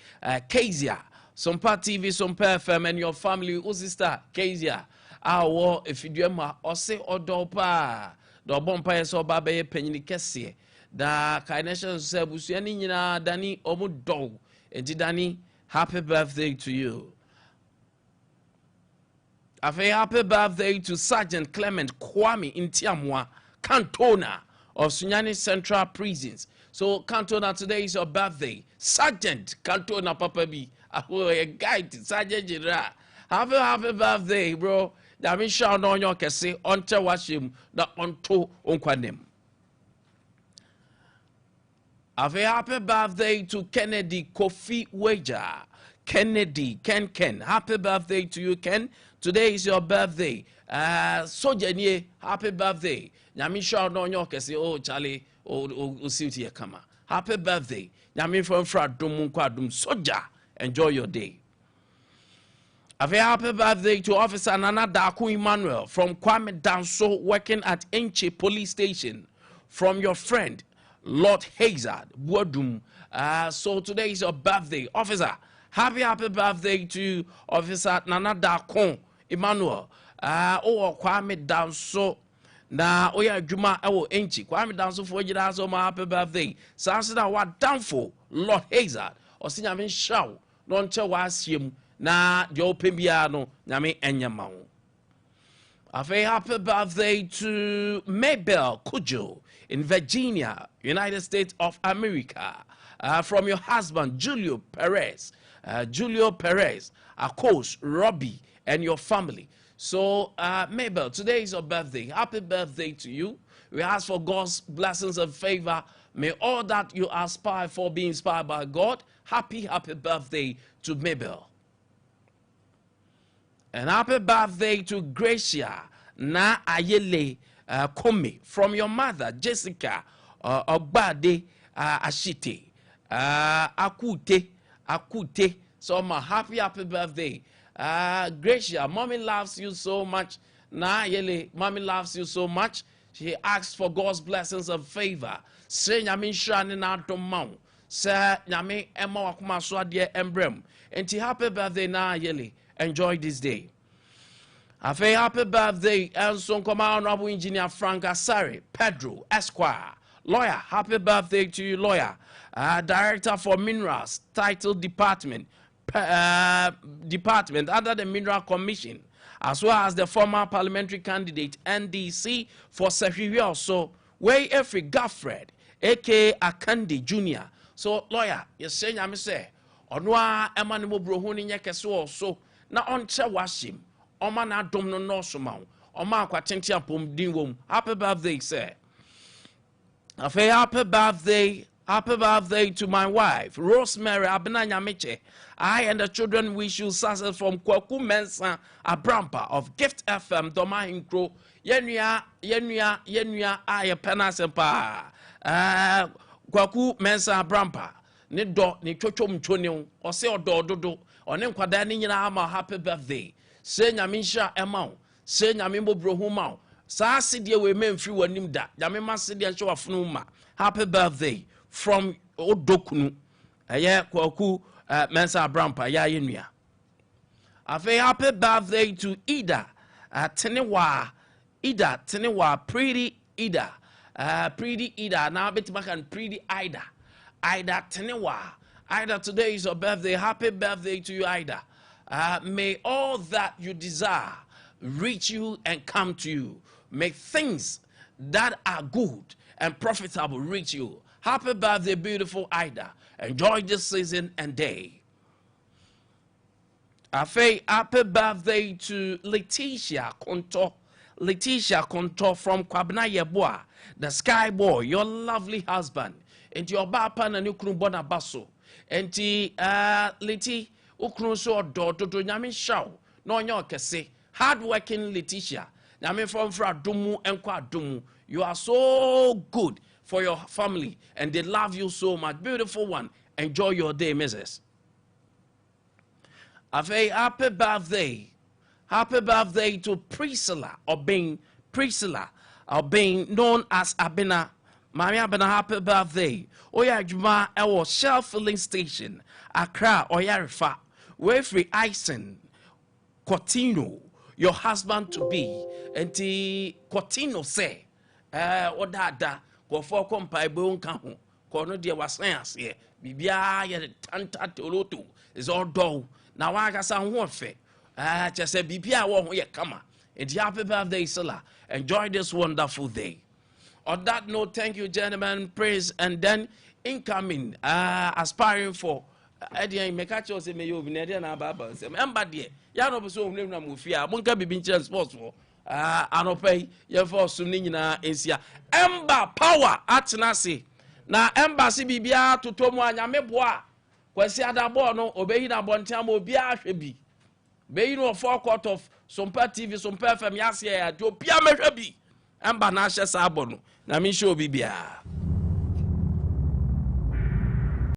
Kezia, Sompa TV, Sompa FM, and your family, sister Kezia. Our if you do ma or say or dopa, the bompa so babe penny kessie. Da Kaination Sebusiani Nina Danny Omu Dog. And Danny, happy birthday to you. A very happy birthday to Sergeant Clement Kwame Nkwantabisa, Cantona of Sunyani Central Prisons. So Cantona, today is your birthday. Sergeant Cantona Papa B. A guide, Sergeant General. Happy birthday, bro. Dami shout on your kese onto washim da onto onkwanem. A very happy birthday to Kennedy Kofi Wager. Kennedy, Ken. Happy birthday to you, Ken. Today is your birthday. Sojenye, happy birthday. Nyami shout on your kese, oh Charlie, oh City Kama. Happy birthday. Nyami from Fradum Kwadum Soja. Enjoy your day. A very happy birthday to Officer Nana Daku Emmanuel from Kwame Danso, working at Enche Police Station. From your friend, Lord Hazard Bodum. So today is your birthday. Officer, happy birthday to Officer Nana Daku Emmanuel. Kwame Danso. Na oya Juma Enche. Kwame Danso for you so my happy birthday. Sansida what downfall, Lord Hazard. Or Sinyamin Shaw. Don't tell was him. Na yo pembiano nyame enyama wo. A very happy birthday to Mabel Kujo in Virginia, United States of America. From your husband Julio Perez, of course Robbie and your family. So Mabel, today is your birthday. Happy birthday to you. We ask for God's blessings and favor. May all that you aspire for be inspired by God. Happy birthday to Mabel. And happy birthday to Gracia Na Ayele Kome from your mother Jessica Ogbade Ashite Akute. So my happy birthday. Gracia, mommy loves you so much. Na Ayele, mommy loves you so much. She asks for God's blessings and favor. Say nyame shane na domau. Say nyame ema wakuma so ade embrem. Enti happy birthday Na Ayele. Enjoy this day. A very happy birthday, and so come Honorable Engineer Frank Asari, Pedro, Esquire. Lawyer, happy birthday to you, lawyer. Director for Minerals, Title Department, under the Mineral Commission, as well as the former parliamentary candidate, NDC, for Secretary also, Way Every Gaffred, a.k.a. Akandi Jr. So, lawyer, you're saying, I'm saying, Onwa Emmanuel Brohuni Nyekeso also, na onche washim. Oma na dom no no so ma. Oma kwatenti apom din wom. Happy birthday, sir. Happy birthday to my wife, Rosemary Abinanyameche. I and the children wish you success from Kwaku Mensa Abrampa of Gift FM, Doma Inkro. Yenua aye penasempa. Kwaku Mensa Abrampa. Ni do ni chocho mchoni o se odododo. One nkwada ni nyina ama happy birthday. Say nyamisha emao, say nyamimbo brohumao. Sa sidie we memfri wanim da. Nyamema sidie nche wafunu ma. Happy birthday from Odokunu. Aye Kwaku Mensa Abrampa ya yenua. Afi happy birthday to Ida. Tenewa pretty Ida. Pretty Ida. Now betima and pretty Ida. Ida Tenewa. Ida, today is your birthday. Happy birthday to you, Ida. May all that you desire reach you and come to you. May things that are good and profitable reach you. Happy birthday, beautiful Ida. Enjoy this season and day. Happy birthday to Letitia Konto. Letitia Konto from Kwabena Yeboah, the Sky Boy, your lovely husband. And your papa na nukru bona baso. And Leti ukru so do nyame shaw. No nyo kese. Hard working Letitia. Nyame from fra dumu enkwa dumu. You are so good for your family and they love you so much. Beautiful one. Enjoy your day, Mrs. Happy birthday. Happy birthday to Priscilla, or being known as Abena. Mami Abena, happy birthday. Oya Juma, our Shell filling station. Accra, Oyarifa. Wefri Ison. Cotino, your husband to be. And Cotino say, Odada, go for compa bone campo. Corno dear was science here. Bibia, ye tanta toloto is all dull. Now I got some warfare. Just say Bibia won't yet come. It's happy birthday, Silla. Enjoy this wonderful day. On that note, thank you, gentlemen. Praise. And then incoming, aspiring for Eddie Mekacho say, may you be Nedian Ababa. Embadia, Yano so name Mufia, Munka be sports for. Anopay, your for Sunina Asia. Emba power at Nasi. Na embassy Bibia to Tomo and Yameboa. Kwesi Adabo no obey na Bontamo Bia Shebi. Be you know 4 quarter of Sompa TV, Sompa FM, Yasia, to Pia Mebi. Emba Nasha Sabono. Na mi show Bibia.